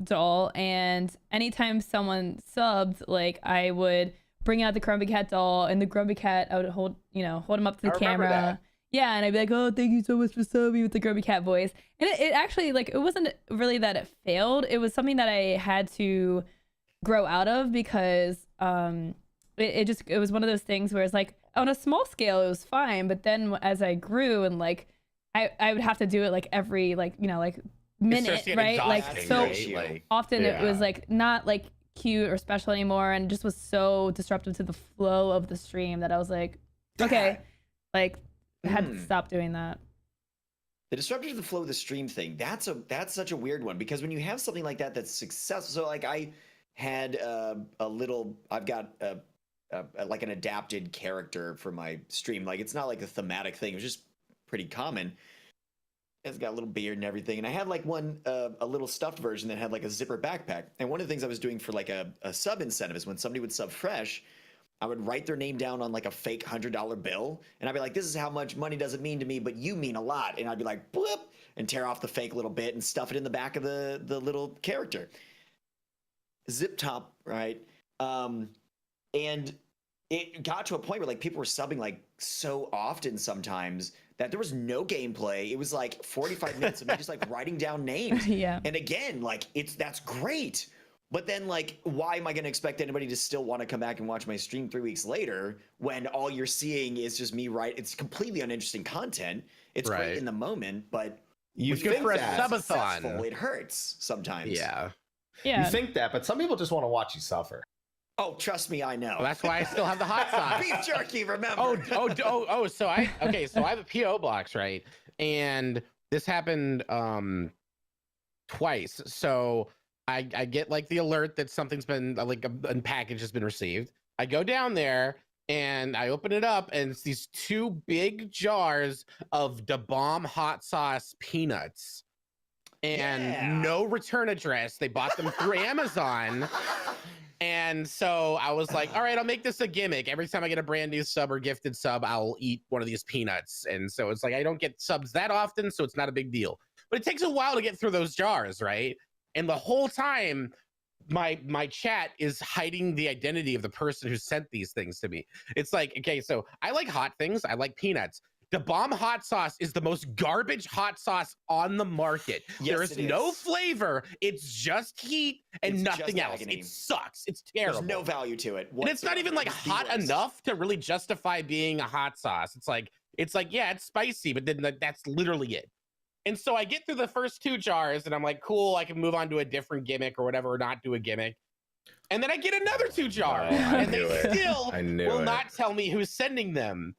doll, and anytime someone subbed, like I would bring out the Grumpy Cat doll, and the Grumpy Cat, I would hold him up to the camera. That. Yeah, and I'd be like, "Oh, thank you so much for subbing," with the Grumpy Cat voice. And it actually, like, it wasn't really that it failed. It was something that I had to grow out of because it was one of those things where it's like on a small scale it was fine, but then as I grew and like I would have to do it like every like minute, right? Like so right? often it was like not like cute or special anymore, and it just was so disruptive to the flow of the stream that I was like, okay, like I had to stop doing that. The disruption to the flow of the stream thing, that's such a weird one, because when you have something like that that's successful, so like I had I've got like an adapted character for my stream. Like it's not like a thematic thing, it was just pretty common. It's got a little beard and everything. And I had like one, a little stuffed version that had like a zipper backpack. And one of the things I was doing for like a sub incentive is when somebody would sub fresh, I would write their name down on like a fake $100 bill. And I'd be like, this is how much money does it mean to me, but you mean a lot. And I'd be like, bloop, and tear off the fake little bit and stuff it in the back of the little character. Zip top, right? And it got to a point where like people were subbing like so often sometimes that there was no gameplay. It was like 45 minutes of me just like writing down names. Yeah. And again, like that's great. But then like, why am I going to expect anybody to still want to come back and watch my stream 3 weeks later when all you're seeing is just me it's completely uninteresting content. It's great in the moment, but you when think for a that subathon, it hurts sometimes. Yeah. Yeah. You think that, but some people just want to watch you suffer. Oh, trust me, I know. Well, that's why I still have the hot sauce. Beef jerky, remember? So I have a PO box, right? And this happened twice. So I get like the alert that something's been like a package has been received. I go down there and I open it up, and it's these 2 big jars of Da Bomb hot sauce peanuts. And no return address. They bought them through Amazon. And so I was like, all right, I'll make this a gimmick. Every time I get a brand new sub or gifted sub, I'll eat one of these peanuts. And so it's like, I don't get subs that often, so it's not a big deal. But it takes a while to get through those jars, right? And the whole time, my chat is hiding the identity of the person who sent these things to me. It's like, okay, so I like hot things. I like peanuts. The Bomb hot sauce is the most garbage hot sauce on the market. Yes, there is no flavor. It's just heat and It's nothing just else. agony. It sucks. It's terrible. There's no value to it. And it's not even like hot enough to really justify being a hot sauce. It's like, yeah, it's spicy, but then that's literally it. And so I get through the first 2 jars and I'm like, cool, I can move on to a different gimmick or whatever, or not do a gimmick. And then I get another 2 jars, and they still will not tell me who's sending them.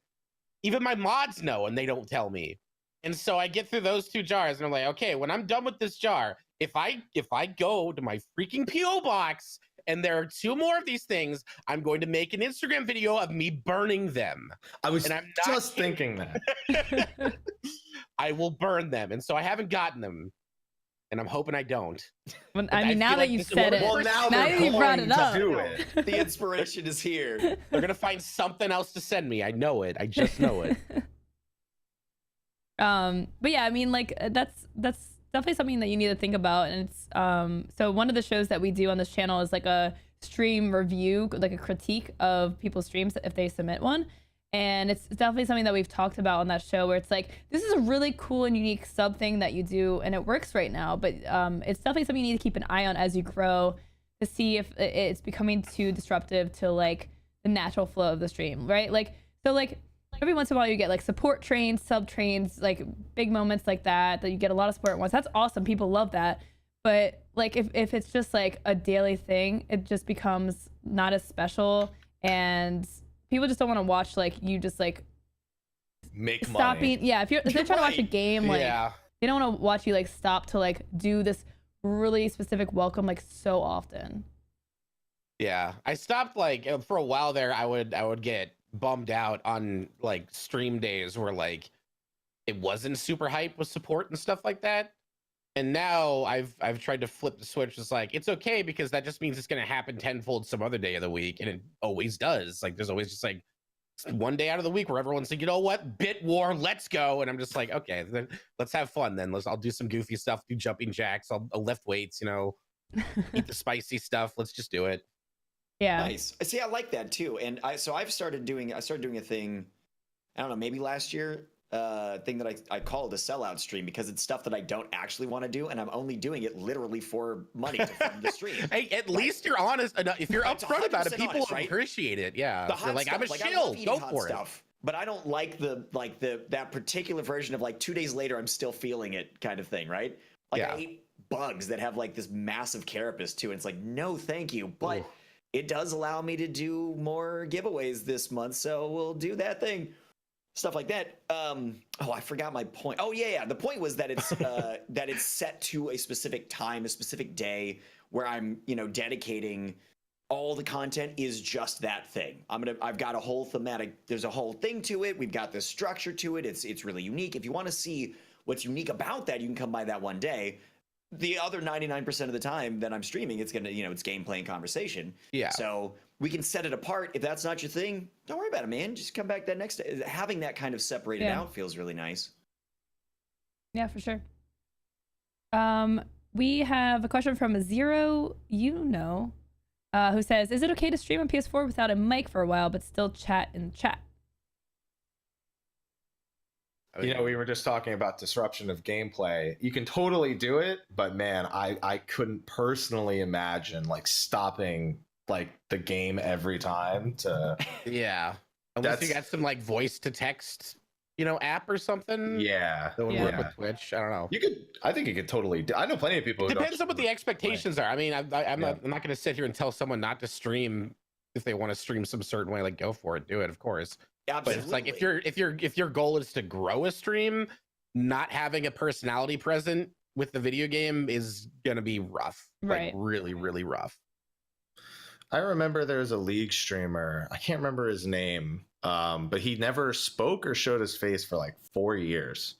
Even my mods know, and they don't tell me. And so I get through those 2 jars, and I'm like, okay, when I'm done with this jar, if I go to my freaking PO box and there are 2 more of these things, I'm going to make an Instagram video of me burning them. I was and I'm not just thinking that. I will burn them, and so I haven't gotten them, and I'm hoping I don't. Well, I mean, now that you've said it, Well, now that you brought it up, do it. The inspiration is here. They're gonna find something else to send me. I know it. I just know it. But yeah, I mean, like that's definitely something that you need to think about. And it's so one of the shows that we do on this channel is like a stream review, like a critique of people's streams if they submit one. And it's definitely something that we've talked about on that show, where it's like, this is a really cool and unique sub thing that you do, and it works right now. But it's definitely something you need to keep an eye on as you grow, to see if it's becoming too disruptive to like the natural flow of the stream, right? Like, so like every once in a while you get like support trains, sub trains, like big moments like that you get a lot of support at once. That's awesome. People love that. But like if it's just like a daily thing, it just becomes not as special, and people just don't want to watch like you just like make stopping money. Yeah, if they're trying to watch a game, like they don't want to watch you like stop to like do this really specific welcome like so often. Yeah, I stopped like for a while there. I would get bummed out on like stream days where like it wasn't super hype with support and stuff like that. And now I've tried to flip the switch. It's like, it's okay, because that just means it's going to happen tenfold some other day of the week. And it always does. Like, there's always just like one day out of the week where everyone's like, you know what, bit war, let's go. And I'm just like, okay, then let's have fun. Then I'll do some goofy stuff, do jumping jacks. I'll lift weights, you know, eat the spicy stuff. Let's just do it. Yeah. Nice. See, I like that too. And I started doing a thing, I don't know, maybe last year, thing that I call the sellout stream, because it's stuff that I don't actually want to do, and I'm only doing it literally for money to fund the stream. Hey, at least you're honest enough. If you're upfront about it, people honest, right? appreciate it. Yeah. The hot You're like, stuff, I'm a like, I shill. love eating Go hot for it. stuff, but I don't like that particular version of like 2 days later I'm still feeling it kind of thing, right? Like I ate bugs that have like this massive carapace too, and it's like, no, thank you. But it does allow me to do more giveaways this month, so we'll do that thing. Stuff like that. Oh, I forgot my point. Oh yeah. The point was that it's that it's set to a specific time, a specific day, where I'm, dedicating all the content is just that thing. I've got a whole thematic. There's a whole thing to it. We've got this structure to it. It's really unique. If you want to see what's unique about that, you can come by that one day. The other 99% of the time that I'm streaming, it's gonna, it's gameplay and conversation. Yeah. So we can set it apart. If that's not your thing, don't worry about it, man. Just come back that next day. Having that kind of separated out feels really nice. Yeah, for sure. We have a question from Zero, who says, "Is it okay to stream on PS4 without a mic for a while, but still chat in chat?" We were just talking about disruption of gameplay. You can totally do it, but man, I couldn't personally imagine like stopping like the game every time to. Yeah, unless you got some like voice to text, app or something. Yeah, that would work with Twitch. I don't know. I think you could totally. I know plenty of people. Who Depends on what the expectations are. I mean, I'm not going to sit here and tell someone not to stream if they want to stream some certain way. Like, go for it, do it, of course. Absolutely. But it's like if your goal is to grow a stream, not having a personality present with the video game is gonna be rough. Right. Like really, really rough. I remember there was a League streamer. I can't remember his name, but he never spoke or showed his face for like 4 years,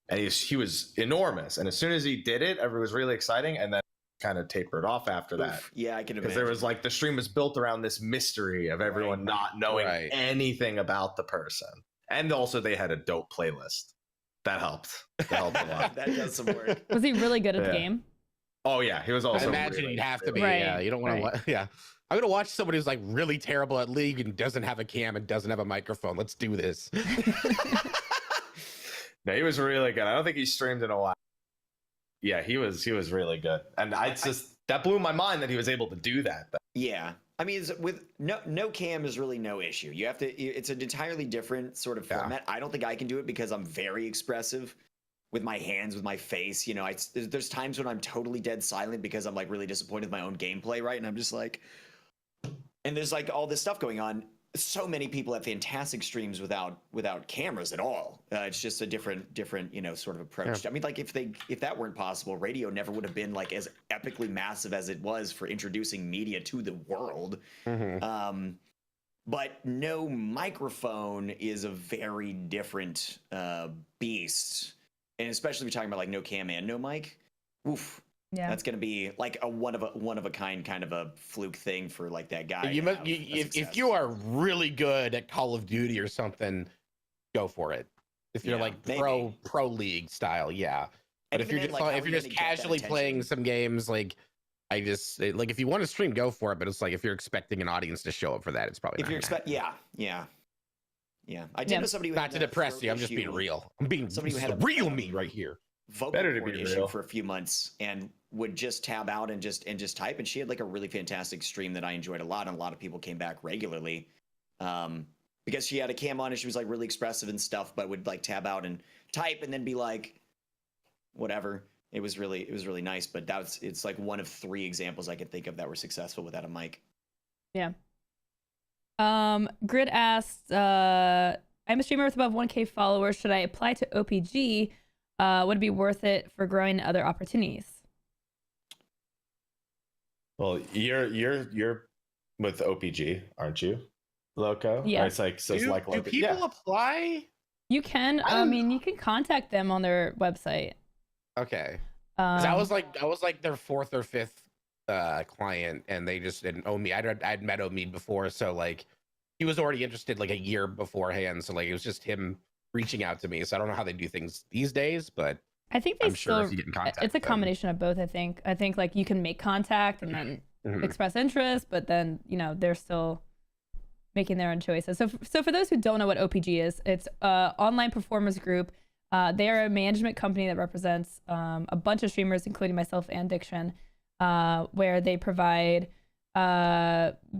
and he was enormous. And as soon as he did it, everyone was really exciting, and then kind of tapered off after that. Yeah, I can imagine. Because there was like the stream was built around this mystery of everyone not knowing anything about the person, and also they had a dope playlist. That helped. That helped a lot. That does some work. Was he really good at the game? Oh yeah, he was also. I imagine really, you'd have to be. Right. Yeah, you don't want to. Yeah, I'm gonna watch somebody who's like really terrible at League and doesn't have a cam and doesn't have a microphone. Let's do this. No, he was really good. I don't think he streamed in a while. Yeah, he was really good, and that blew my mind that he was able to do that. Yeah, I mean, with no cam is really no issue. You have to. It's an entirely different sort of format. I don't think I can do it because I'm very expressive with my hands, with my face. There's times when I'm totally dead silent because I'm like really disappointed with my own gameplay, right? And I'm just like, and there's like all this stuff going on. So many people have fantastic streams without cameras at all. It's just a different sort of approach. Yeah. I mean, like if that weren't possible, radio never would have been like as epically massive as it was for introducing media to the world. Mm-hmm. But no microphone is a very different beast, and especially if you're talking about like no cam and no mic. Oof. Yeah, that's gonna be like a one of a kind of a fluke thing for like that guy. If you are really good at Call of Duty or something, go for it. If you're like pro league style, yeah. But if you're just casually playing some games, like if you want to stream, go for it. But it's like if you're expecting an audience to show up for that, it's probably if you're yeah. I did know somebody who not to depress you. I'm just being real. I'm being somebody who had a real me right here. Vocal cord issue for a few months and would just tab out and just type, and she had like a really fantastic stream that I enjoyed a lot, and a lot of people came back regularly because she had a cam on and she was like really expressive and stuff, but would like tab out and type and then be like whatever. It was really nice, but it's like one of 3 examples I could think of that were successful without a mic. Yeah. Grid asked, I'm a streamer with above 1K followers. Should I apply to OPG? Would it be worth it for growing other opportunities? Well, you're with OPG, aren't you, Loco? Yeah. It's like do people apply? You can. I mean, you can contact them on their website. Okay. I was like their 4th or 5th client, and they just didn't owe me. I'd met Omid before, so like he was already interested like a year beforehand. So like it was just him reaching out to me. So I don't know how they do things these days, but I think I'm sure if you get in contact, it's a combination of both. I think like you can make contact and then express interest, but then they're still making their own choices. So for those who don't know what OPG is, it's online performers group. They are a management company that represents a bunch of streamers, including myself and Diction, where they provide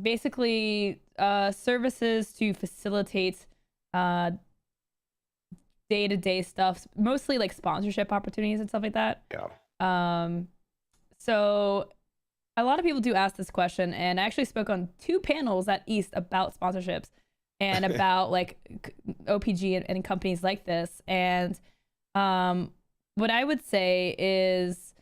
basically services to facilitate day-to-day stuff, mostly like sponsorship opportunities and stuff like that. Yeah. So a lot of people do ask this question, and I actually spoke on 2 panels at East about sponsorships and about like OPG and companies like this. And what I would say is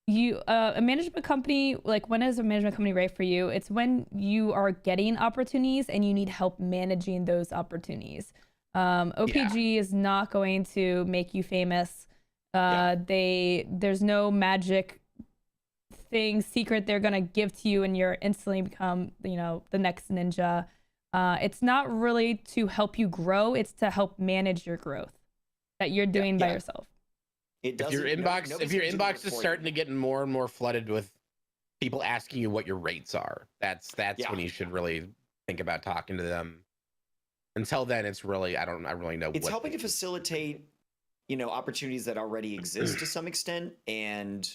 a management company, like when is a management company right for you? It's when you are getting opportunities and you need help managing those opportunities. OPG is not going to make you famous There's no magic secret they're gonna give to you and you're instantly become, you know, the next ninja. It's not really to help you grow, it's to help manage your growth that you're doing by yourself. It if your inbox is starting to get more and more flooded with people asking you what your rates are, that's when you should really think about talking to them. Until then, it's really I don't really know. It's helping to facilitate, you know, opportunities that already exist to some extent, and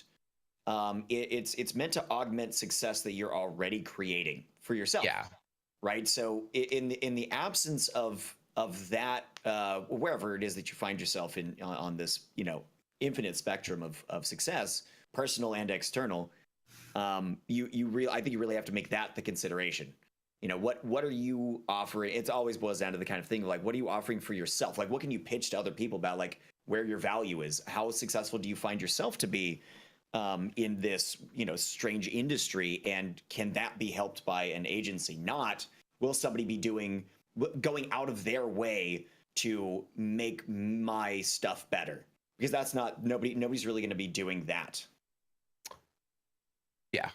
it's meant to augment success that you're already creating for yourself. Yeah. Right. So in the absence of that, wherever it is that you find yourself on this, you know, infinite spectrum of success, personal and external, I think you really have to make that the consideration. You know, what are you offering? It always boils down to the kind of thing like, what are you offering for yourself? Like, what can you pitch to other people about, like, where your value is? How successful do you find yourself to be in this, you know, strange industry? And can that be helped by an agency? Not, will somebody be going out of their way to make my stuff better? Because that's not, nobody's really going to be doing that. Yeah.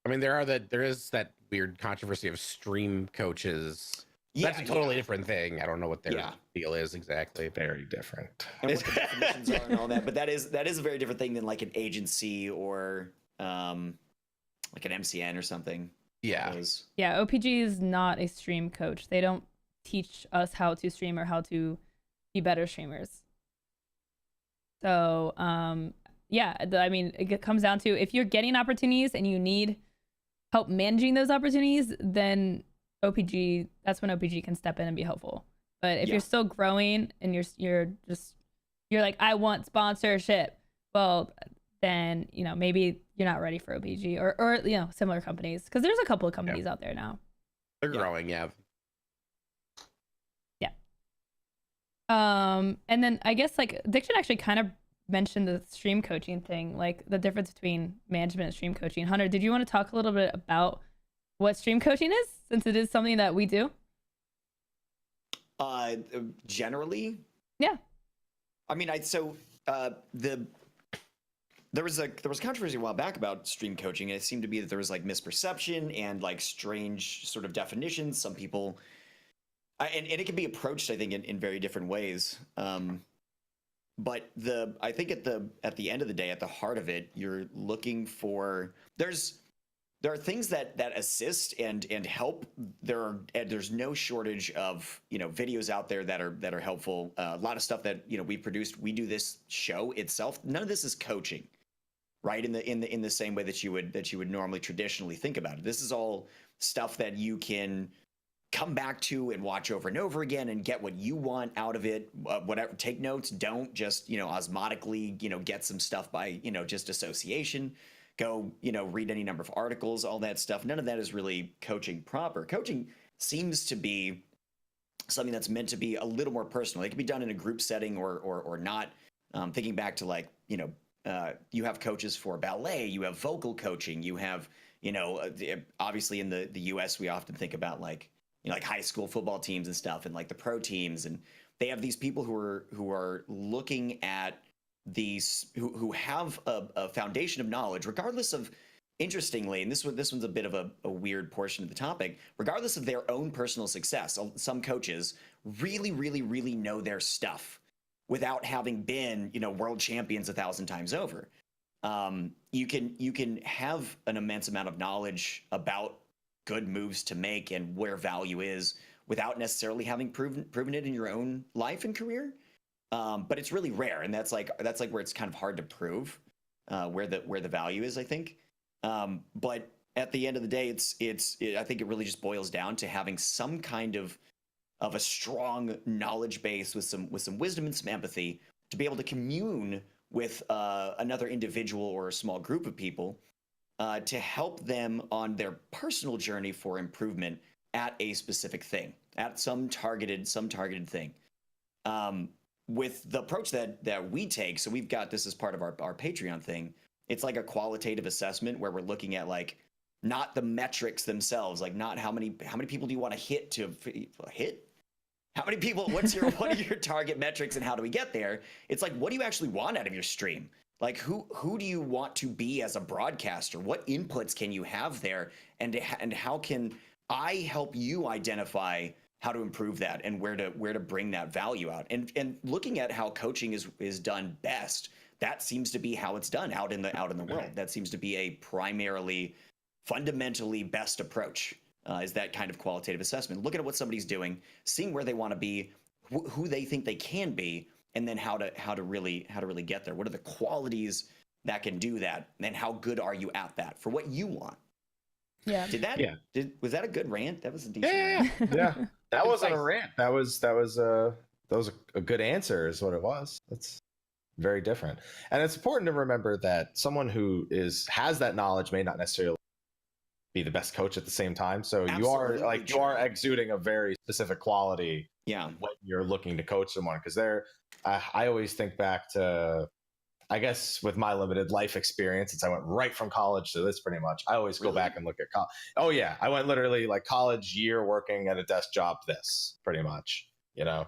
I mean, there is that weird controversy of stream coaches. That's a totally different thing. I don't know what their deal is exactly. Very different. And what the definitions are and all that. But that is a very different thing than like an agency or like an MCN or something. Yeah. Yeah, OPG is not a stream coach. They don't teach us how to stream or how to be better streamers. So, I mean, it comes down to, if you're getting opportunities and you need help managing those opportunities, then OPG, that's when OPG can step in and be helpful. But if you're still growing and you're like, I want sponsorship, well, then, you know, maybe you're not ready for OPG or you know, similar companies, because there's a couple of companies out there now. They're growing, yeah. And then I guess like Diction actually kind of mentioned the stream coaching thing, like the difference between management and stream coaching. Hunter, did you want to talk a little bit about what stream coaching is, since it is something that we do? Generally, yeah. I mean, there was controversy a while back about stream coaching. It seemed to be that there was like misperception and like strange sort of definitions. Some people, and it can be approached, I think, in very different ways. But I think at the end of the day, at the heart of it, you're looking for, there are things that assist and help. There's no shortage of, you know, videos out there that are helpful. A lot of stuff that, you know, we produced. We do this show itself. None of this is coaching, right? In the same way that you would normally traditionally think about it. This is all stuff that you can come back to and watch over and over again and get what you want out of it. Whatever, take notes. Don't just, you know, osmotically, you know, get some stuff by, you know, just association. Go, you know, read any number of articles, all that stuff. None of that is really coaching proper. Coaching seems to be something that's meant to be a little more personal. It can be done in a group setting or not. Thinking back to, like, you know, you have coaches for ballet, you have vocal coaching, you have, you know, obviously in the US, we often think about, like, you know, like high school football teams and stuff, and like the pro teams, and they have these people who are looking at these, who have a foundation of knowledge, regardless of, interestingly, and this one's a bit of a weird portion of the topic, regardless of their own personal success. Some coaches really, really, really know their stuff without having been, you know, world champions 1,000 times over. You can have an immense amount of knowledge about good moves to make and where value is without necessarily having proven it in your own life and career. But it's really rare, and that's like where it's kind of hard to prove where the value is, I think. But at the end of the day, I think it really just boils down to having some kind of a strong knowledge base with some wisdom and some empathy to be able to commune with another individual or a small group of people to help them on their personal journey for improvement at a specific thing, at some targeted thing. With the approach that we take, so we've got this as part of our Patreon thing. It's like a qualitative assessment where we're looking at, like, not the metrics themselves, like not how many people do you want to hit How many people, what are your target metrics and how do we get there? It's like, what do you actually want out of your stream? Like who do you want to be as a broadcaster? What inputs can you have there? And how can I help you identify how to improve that and where to bring that value out? And looking at how coaching is done best, that seems to be how it's done out in the world. That seems to be a primarily fundamentally best approach. Is that kind of qualitative assessment, looking at what somebody's doing, seeing where they want to be, who they think they can be, and then how to really get there. What are the qualities that can do that, and how good are you at that for what you want? Yeah. Was that a good rant? That was a decent rant. Yeah. That wasn't a rant. That was a good answer is what it was. That's very different. And it's important to remember that someone who has that knowledge may not necessarily be the best coach at the same time. So Absolutely you are exuding a very specific quality when you're looking to coach someone. Because I always think back to, I guess with my limited life experience, since I went right from college to this pretty much, I always go back and look at college. Oh yeah, I went literally like college year working at a desk job, this pretty much,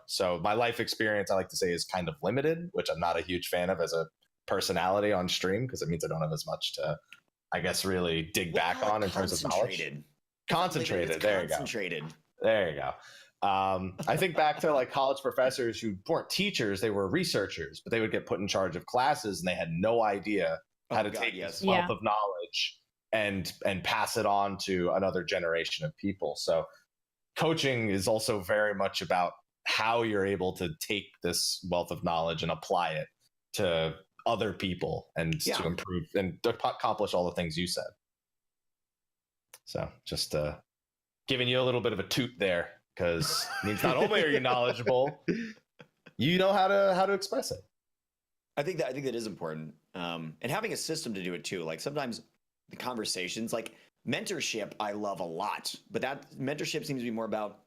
So my life experience, I like to say, is kind of limited, which I'm not a huge fan of as a personality on stream, because it means I don't have as much to, I guess, really dig back on in terms of knowledge. Concentrated. There you go. There you go. I think back to like college professors who weren't teachers, they were researchers, but they would get put in charge of classes and they had no idea how to take this wealth of knowledge and pass it on to another generation of people. So coaching is also very much about how you're able to take this wealth of knowledge and apply it to other people and to improve and accomplish all the things you said. So just giving you a little bit of a toot there, because it means not only are you knowledgeable, you know how to express it. I think that is important, and having a system to do it too. Like sometimes the conversations, like mentorship, I love a lot, but that mentorship seems to be more about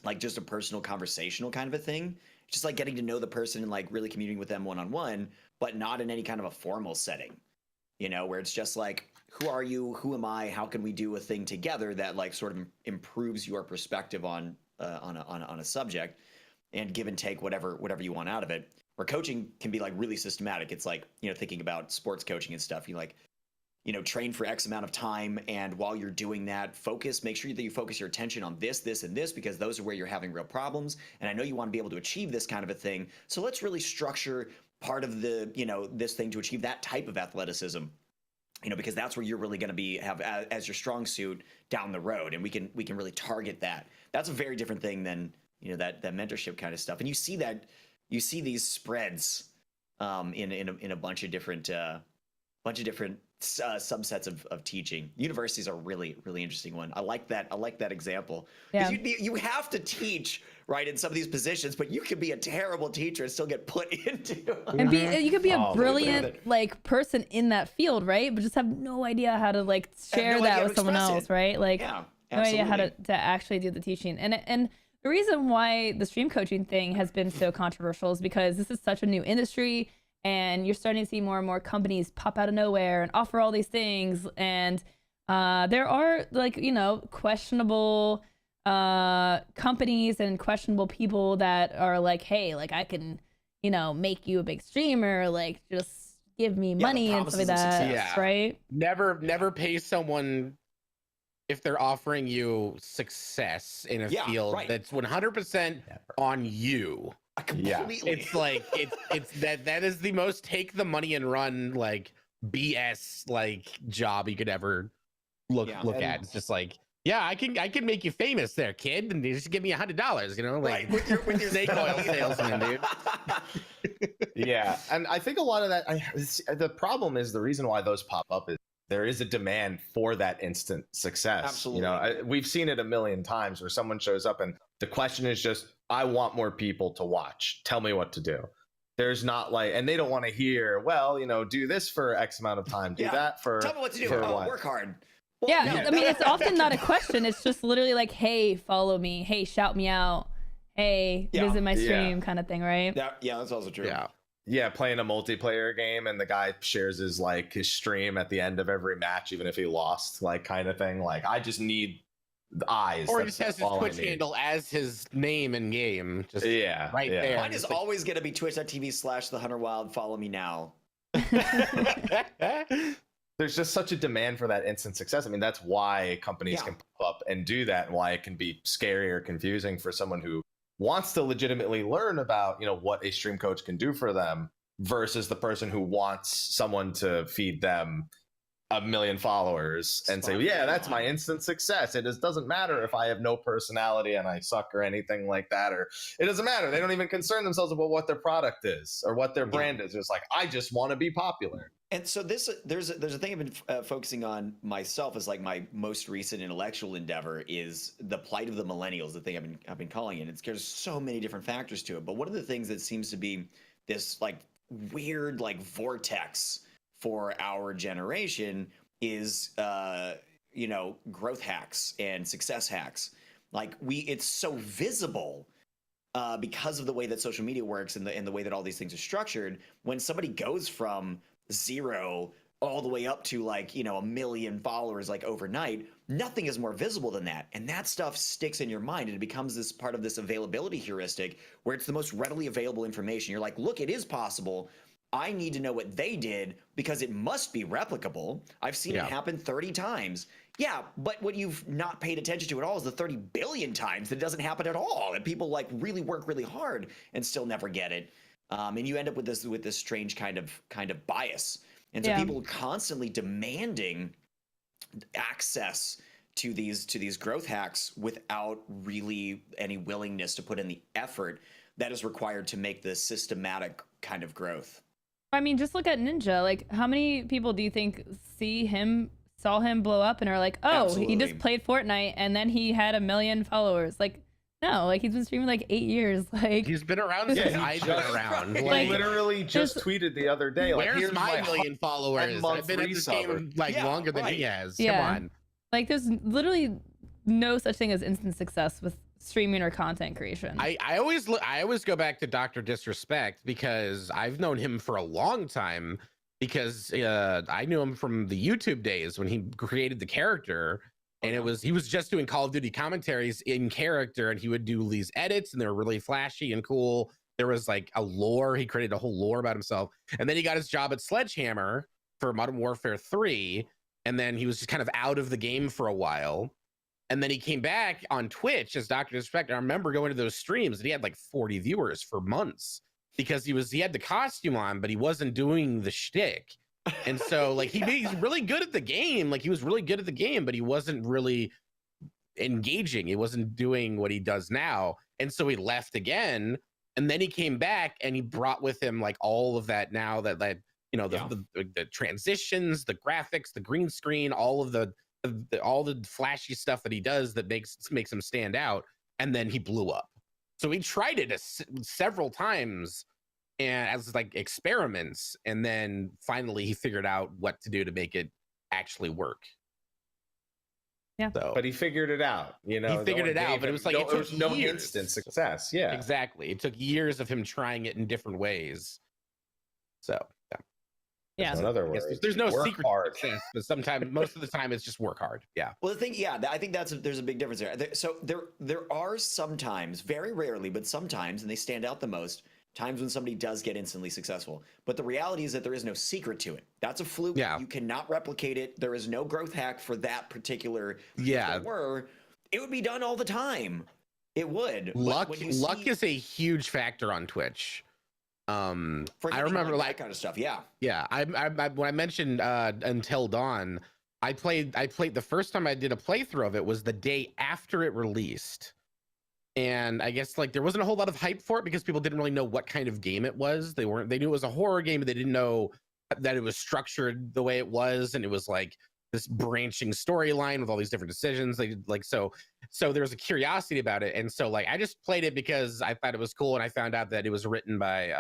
like just a personal conversational kind of a thing. Just like getting to know the person and like really communing with them one-on-one, but not in any kind of a formal setting, where it's just like, who are you? Who am I? How can we do a thing together that like sort of improves your perspective on a subject, and give and take whatever you want out of it. Where coaching can be like really systematic. It's like, thinking about sports coaching and stuff. You like, train for X amount of time. And while you're doing that, make sure that you focus your attention on this, this, and this, because those are where you're having real problems. And I know you want to be able to achieve this kind of a thing. So let's really structure part of the, this thing to achieve that type of athleticism, because that's where you're really going to have as your strong suit down the road. And we can really target that. That's a very different thing than, that mentorship kind of stuff. And you see these spreads in a bunch of different subsets of teaching. Universities are really, really interesting one. I like that example, because you have to teach right in some of these positions, but you could be a terrible teacher and still get put into and you could be a brilliant like person in that field, right? But just have no idea how to like share that with someone else, right? Like no idea how to actually do the teaching. And the reason why the stream coaching thing has been so controversial is because this is such a new industry. And you're starting to see more and more companies pop out of nowhere and offer all these things. And there are like, questionable companies and questionable people that are like, hey, like I can, make you a big streamer, like just give me money and stuff like that. Right? Never pay someone if they're offering you success in a field that's 100% on you. Completely. It's like it's that is the most take the money and run like BS like job you could ever look at. It's just like, I can make you famous there, kid, and you just give me $100, like with your snake oil salesman, dude. Yeah, and I think a lot of that. The problem is the reason why those pop up is there is a demand for that instant success. Absolutely. We've seen it a million times where someone shows up and the question is just, I want more people to watch. Tell me what to do. There's not like, and they don't want to hear, well, do this for X amount of time. Do that for. Tell me what to do. Work hard. Well, I mean, it's often not a question. It's just literally like, hey, follow me. Hey, shout me out. Hey, visit my stream kind of thing, right? Yeah, that's also true. Yeah, playing a multiplayer game and the guy shares his stream at the end of every match, even if he lost, like kind of thing. Like, I just need eyes. Or he just has his Twitch handle as his name in game. Just right there. Mine is always going to be twitch.tv/thehunterwild. Follow me now. There's just such a demand for that instant success. I mean, that's why companies can pop up and do that, and why it can be scary or confusing for someone who wants to legitimately learn about, what a stream coach can do for them versus the person who wants someone to feed them 1 million followers and say, that's my instant success. It doesn't matter if I have no personality and I suck or anything like that, or it doesn't matter. They don't even concern themselves about what their product is or what their brand is. It's like, I just want to be popular. And so there's a thing I've been focusing on myself as like my most recent intellectual endeavor is the plight of the millennials, the thing I've been calling it. There's so many different factors to it, but one of the things that seems to be this like weird like vortex for our generation is growth hacks and success hacks. Like it's so visible because of the way that social media works and the way that all these things are structured. When somebody goes from 0 all the way up to like 1 million followers like overnight, nothing is more visible than that, and that stuff sticks in your mind and it becomes this part of this availability heuristic where it's the most readily available information. You're like, look, it is possible. I need to know what they did because it must be replicable. I've seen it happen 30 times. Yeah, but what you've not paid attention to at all is the 30 billion times that it doesn't happen at all, and people like really work really hard and still never get it. And you end up with this strange kind of bias, and so people constantly demanding access to these growth hacks without really any willingness to put in the effort that is required to make this systematic kind of growth. I mean, just look at Ninja. Like, how many people do you think saw him blow up and are like, oh, Absolutely. He just played Fortnite and then he had 1 million followers? Like, no, like he's been streaming like 8 years. Like he's been around since I've been around. Like, literally just tweeted the other day. Like, where's my 1 million followers? I've been at this game like longer than he has. Come on. Like there's literally no such thing as instant success with streaming or content creation. I always go back to Dr. Disrespect because I've known him for a long time because I knew him from the YouTube days when he created the character. And he was just doing Call of Duty commentaries in character, and he would do these edits, and they were really flashy and cool. There was like a lore. He created a whole lore about himself. And then he got his job at Sledgehammer for Modern Warfare 3. And then he was just kind of out of the game for a while. And then he came back on Twitch as Dr. Disrespect. I remember going to those streams, and he had like 40 viewers for months because he had the costume on, but he wasn't doing the shtick. And so like he's really good at the game. Like he was really good at the game, but he wasn't really engaging. He wasn't doing what he does now. And so he left again. And then he came back and he brought with him like all of that now that the transitions, the graphics, the green screen, all of the flashy stuff that he does that makes him stand out. And then he blew up. So he tried it several times and as like experiments, and then finally he figured out what to do to make it actually work. Yeah, but he figured it out. He figured it out, but it was like it took no instant success. Yeah, exactly. It took years of him trying it in different ways. So in other words, there's no secret to success, but sometimes, most of the time, it's just work hard. Yeah. Well, the thing, I think there's a big difference there. So there are sometimes, very rarely, but sometimes, and they stand out the most, times when somebody does get instantly successful. But the reality is that there is no secret to it. That's a fluke. Yeah. You cannot replicate it. There is no growth hack for that particular. Yeah. If there were, it would be done all the time. It would. Luck is a huge factor on Twitch. I remember like that kind of stuff. Yeah. Yeah. I when I mentioned Until Dawn, I played the first time I did a playthrough of it was the day after it released. And I guess like there wasn't a whole lot of hype for it because people didn't really know what kind of game it was. They knew it was a horror game, but they didn't know that it was structured the way it was. And it was like this branching storyline with all these different decisions. So there was a curiosity about it. And so like I just played it because I thought it was cool. And I found out that it was written by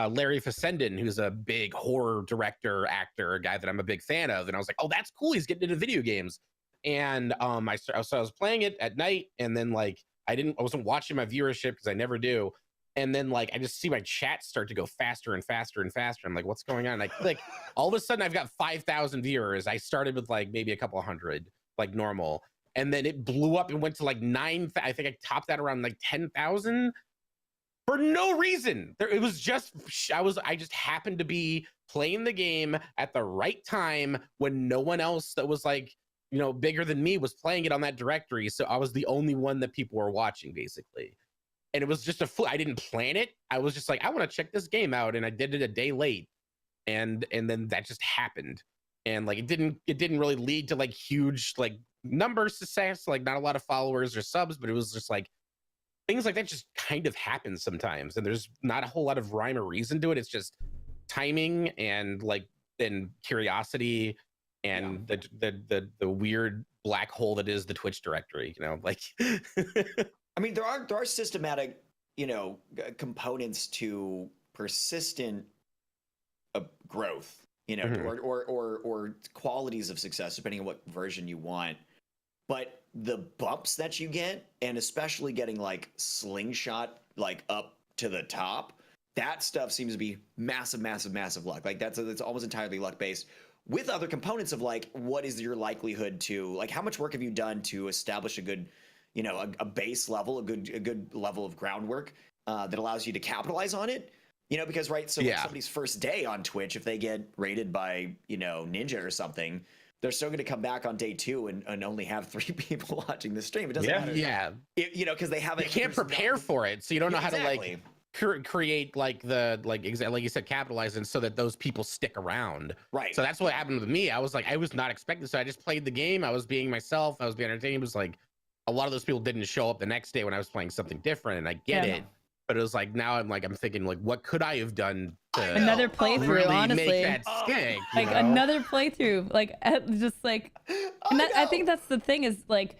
Larry Fessenden, who's a big horror director, actor, a guy that I'm a big fan of. And I was like, oh, that's cool. He's getting into video games. And I was playing it at night, and then like I wasn't watching my viewership because I never do. And then like I just see my chat start to go faster and faster and faster. I'm like, what's going on? Like all of a sudden I've got 5,000 viewers. I started with like maybe a couple hundred. like normal. And then it blew up and went to like 9. I think I topped that around like 10,000 for no reason. It was just I just happened to be playing the game at the right time when no one else that was like, you know, bigger than me was playing it on that directory. So I was the only one that people were watching, basically. And it was just I didn't plan it. I was just like, I want to check this game out, and I did it a day late, and then that just happened. And like it didn't really lead to like huge like number success, like not a lot of followers or subs, but it was just like things like that just kind of happen sometimes, and there's not a whole lot of rhyme or reason to it. It's just timing and like and curiosity and the weird black hole that is the Twitch directory, you know, like I mean, there are systematic, you know, components to persistent growth, you know, or qualities of success, depending on what version you want. But the bumps that you get, and especially getting like slingshot like up to the top, that stuff seems to be massive luck. Like it's almost entirely luck based, with other components of like, what is your likelihood to, like, how much work have you done to establish a good, you know, a base level, a good level of groundwork that allows you to capitalize on it. You know, because like somebody's first day on Twitch, if they get rated by, you know, Ninja or something, they're still going to come back on day 2 and only have 3 people watching the stream. It doesn't matter. Yeah. You know, because they haven't. You can't prepare for it, so you don't know how to like create like like you said, capitalize and so that those people stick around. Right. So that's what happened with me. I was not expecting. So I just played the game. I was being myself. I was being entertained. It was like a lot of those people didn't show up the next day when I was playing something different, and I get it. But it was like, now I'm thinking like, what could I have done to another playthrough, really honestly, make that stick? Like another playthrough, like just like, and I think that's the thing is like,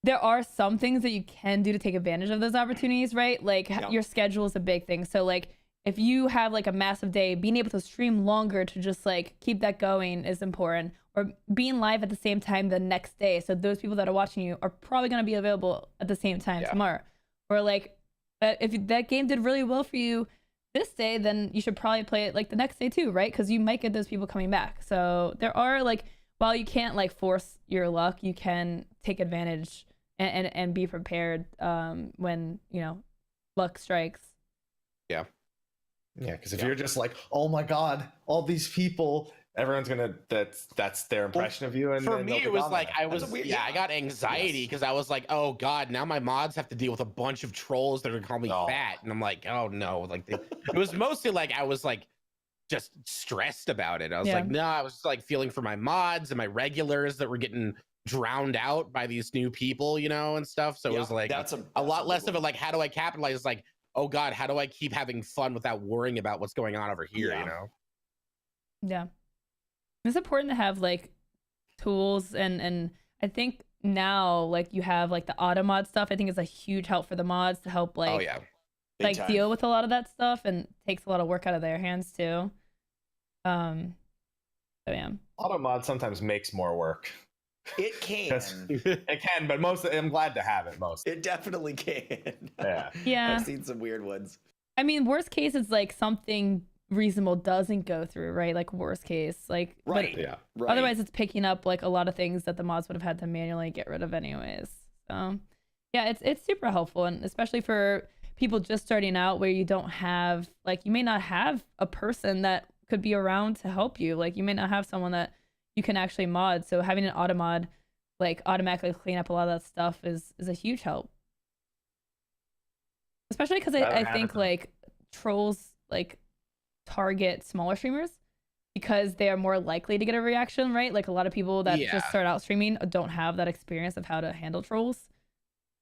there are some things that you can do to take advantage of those opportunities, right? Like your schedule is a big thing. So like, if you have like a massive day, being able to stream longer to just like keep that going is important, or being live at the same time the next day. So those people that are watching you are probably going to be available at the same time tomorrow, or like, if that game did really well for you this day, then you should probably play it like the next day too, right? Because you might get those people coming back. So there are like, while you can't like force your luck, you can take advantage and be prepared when, you know, luck strikes. Yeah, because if you're just like, oh my god, all these people, everyone's gonna that's their impression of you. And for me, it was like I got anxiety because I was like, oh god, now my mods have to deal with a bunch of trolls that are gonna call me fat, and I'm like, oh no, like it was mostly like I was like just stressed about it. I was like, no, I was just like feeling for my mods and my regulars that were getting drowned out by these new people, you know, and stuff. So it was like that's a lot less of it like, how do I capitalize? It's like, oh god, how do I keep having fun without worrying about what's going on over here, you know? Yeah. It's important to have like tools, and I think now like you have like the auto mod stuff. I think is a huge help for the mods to help like like deal with a lot of that stuff, and takes a lot of work out of their hands too. So yeah, auto mod sometimes makes more work. It can. It can, but I'm glad to have it. It definitely can. Yeah. I've seen some weird ones. I mean, worst case is like something reasonable doesn't go through, right? Like worst case, like otherwise it's picking up like a lot of things that the mods would have had to manually get rid of anyways. So yeah, it's super helpful, and especially for people just starting out where you don't have, like, you may not have a person that could be around to help you. Like you may not have someone that you can actually mod, so having an auto mod like automatically clean up a lot of that stuff is a huge help, especially because I think like trolls like target smaller streamers because they are more likely to get a reaction, right? Like a lot of people that just start out streaming don't have that experience of how to handle trolls.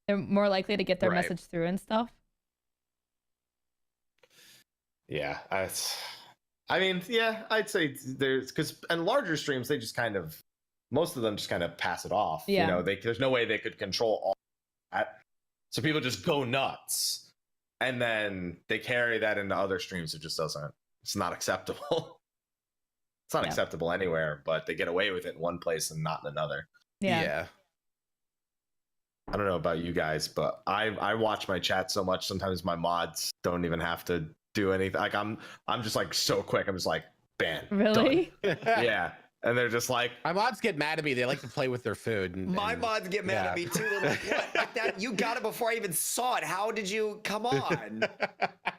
They're more likely to get their message through and stuff. Yeah, I mean, I'd say there's, because and larger streams, they just kind of, most of them just kind of pass it off. You know, there's no way they could control all that, so people just go nuts, and then they carry that into other streams. It just doesn't. It's not acceptable. It's not acceptable anywhere, but they get away with it in one place and not in another. Yeah. I don't know about you guys, but I watch my chat so much. Sometimes my mods don't even have to do anything. Like I'm just like so quick. I'm just like ban. Really? Yeah. and they're just like, my mods get mad at me. They like to play with their food. My mods get mad at me too. They're like, what? Like that, you got it before I even saw it. How did you? Come on.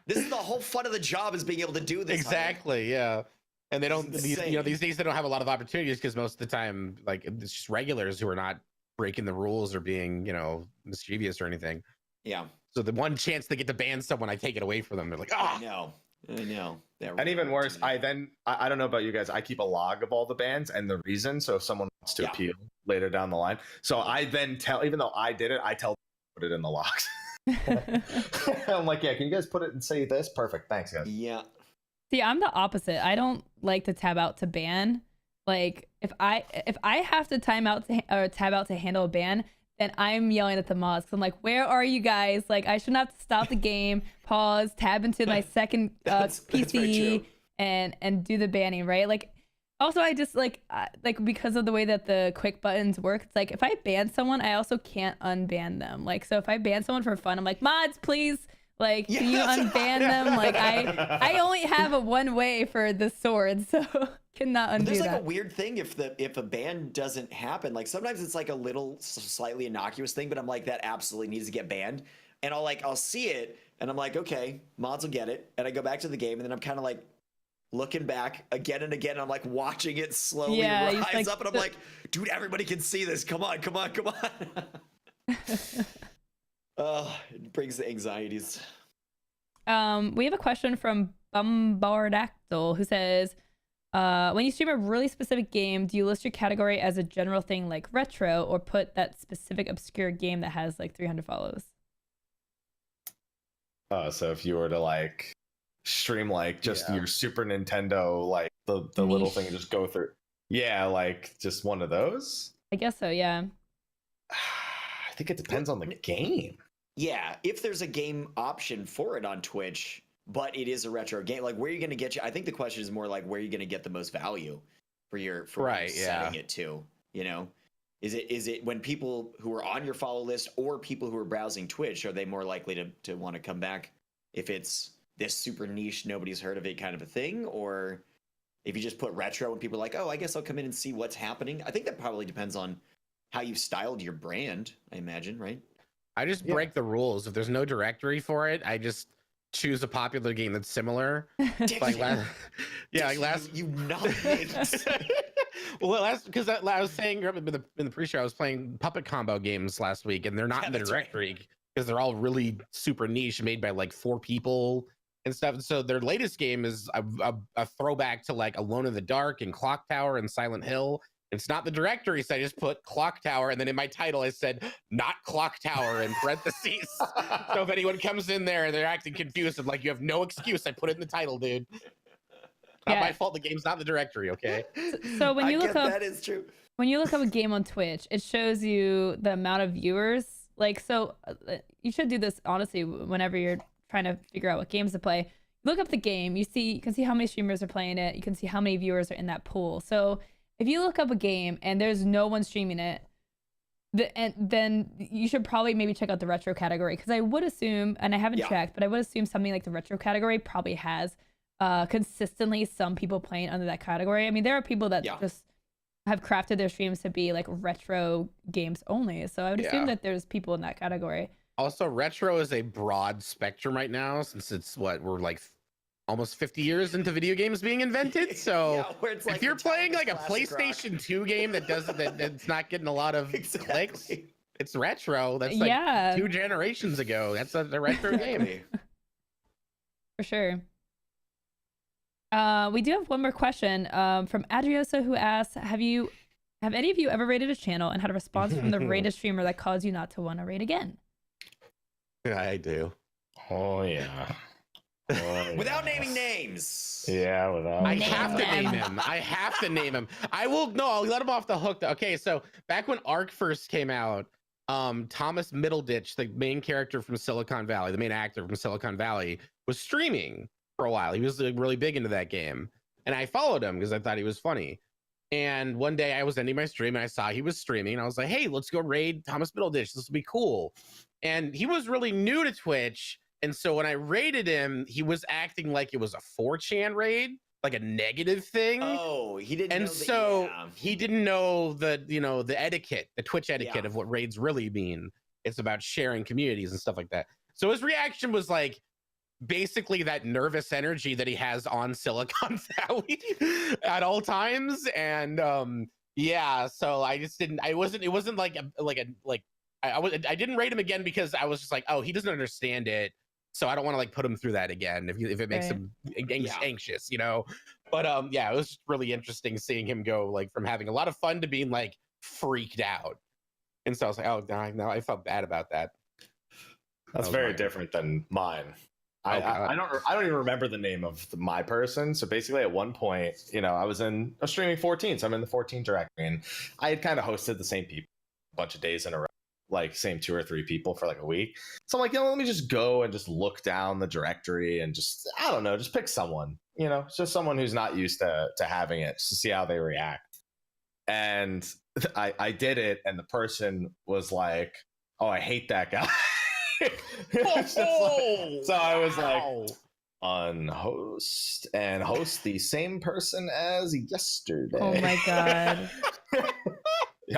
This is the whole fun of the job, is being able to do this. Exactly. Yeah. And they don't, these insane. days they don't have a lot of opportunities because most of the time, like, it's just regulars who are not breaking the rules or being, mischievous or anything. Yeah. So the one chance they get to ban someone, I take it away from them. They're like, I know. and even worse, I don't know about you guys, I keep a log of all the bans and the reason. So if someone wants to appeal later down the line, so I then tell, even though I did it, I tell them to put it in the logs. I'm like, yeah, can you guys put it and say this? Perfect. Thanks, guys. Yeah. See, I'm the opposite. I don't like to tab out to ban. Like if I have to tab out to handle a ban, then I'm yelling at the mods. I'm like, where are you guys? Like, I shouldn't have to stop the game, pause, tab into my second PC, and do the banning, right? Like, also, I just like because of the way that the quick buttons work, it's like if I ban someone, I also can't unban them. Like, so if I ban someone for fun, I'm like, mods, please. Like, can you unban them? Like, I only have a one way for the sword, so cannot undo There's like that. a weird thing if a ban doesn't happen. Like sometimes it's like a little slightly innocuous thing, but I'm like, that absolutely needs to get banned. And I'll see it and I'm like, okay, mods will get it. And I go back to the game and then I'm kind of like looking back again and again. And I'm like watching it slowly rise up and I'm like, dude, everybody can see this. Come on. Oh, it brings the anxieties. We have a question from Bombardactyl who says, when you stream a really specific game, do you list your category as a general thing like retro, or put that specific obscure game that has like 300 follows? So if you were to like stream like just your Super Nintendo, like the little thing, and just go through, like just one of those. I guess so. Yeah. I think it depends on the game. Yeah, if there's a game option for it on Twitch, but it is a retro game, like where are you going to get I think the question is more like where are you going to get the most value for setting it to, Is it when people who are on your follow list or people who are browsing Twitch, are they more likely to want to come back if it's this super niche, nobody's heard of it kind of a thing? Or if you just put retro and people are like, oh, I guess I'll come in and see what's happening. I think that probably depends on how you've styled your brand, I imagine, right? I just break the rules. If there's no directory for it, I just choose a popular game that's similar. Like last, you nuts. Well, because I was saying in the pre-show, I was playing puppet combo games last week, and they're not in the directory because they're all really super niche, made by like 4 people and stuff. So their latest game is a throwback to like Alone in the Dark and Clock Tower and Silent Hill. It's not the directory, so I just put Clock Tower, and then in my title I said not Clock Tower in parentheses. So if anyone comes in there and they're acting confused, I'm like, you have no excuse. I put it in the title, dude. Not my fault. The game's not the directory, okay? So when you look up, that is true. When you look up a game on Twitch, it shows you the amount of viewers. Like, so you should do this honestly whenever you're trying to figure out what games to play. Look up the game. You can see how many streamers are playing it. You can see how many viewers are in that pool. So if you look up a game and there's no one streaming it, then you should probably maybe check out the retro category, because I would assume, and I haven't checked, but I would assume something like the retro category probably has consistently some people playing under that category. I mean, there are people that just have crafted their streams to be like retro games only, so I would assume that there's people in that category. Also, retro is a broad spectrum right now, since it's we're like almost 50 years into video games being invented. So it's like if you're playing like a PlayStation 2 game that's not getting a lot of clicks, it's retro. That's like 2 generations ago. That's a retro game. For sure. We do have one more question from Adriosa, who asks, have any of you ever raided a channel and had a response from the raided streamer that caused you not to want to raid again? I do. Oh yeah. Without naming names. Yeah, without. I have to name him. I have to name him. I'll let him off the hook. Okay, so back when Ark first came out, Thomas Middleditch, the main character from Silicon Valley, the main actor from Silicon Valley, was streaming for a while. He was really big into that game, and I followed him because I thought he was funny. And one day I was ending my stream and I saw he was streaming, and I was like, hey, let's go raid Thomas Middleditch. This will be cool. And he was really new to Twitch. And so when I raided him, he was acting like it was a 4chan raid. like a negative thing. Oh, he didn't. And know that, so yeah. he didn't know the etiquette, the Twitch etiquette of what raids really mean. It's about sharing communities and stuff like that. So his reaction was like basically that nervous energy that he has on Silicon Valley at all times. And yeah, so I just didn't. It wasn't like I didn't rate him again because I was just like, oh, he doesn't understand it. So I don't want to like put him through that again if it makes him anxious, you know. But yeah, it was just really interesting seeing him go like from having a lot of fun to being like freaked out. And so I was like, oh no, I felt bad about that. That's very different than mine. I don't even remember the name of my person. So basically, at one point, you know, I was streaming 14, so I'm in the 14 directory, and I had kind of hosted the same people a bunch of days in a row, like same 2 or 3 people for like a week. So I'm like, you know, let me just go and just look down the directory and just, I don't know, just pick someone, you know, just someone who's not used to having it, just to see how they react. And I did it, and the person was like, oh, I hate that guy. So I was like, unhost and host the same person as yesterday. Oh my god.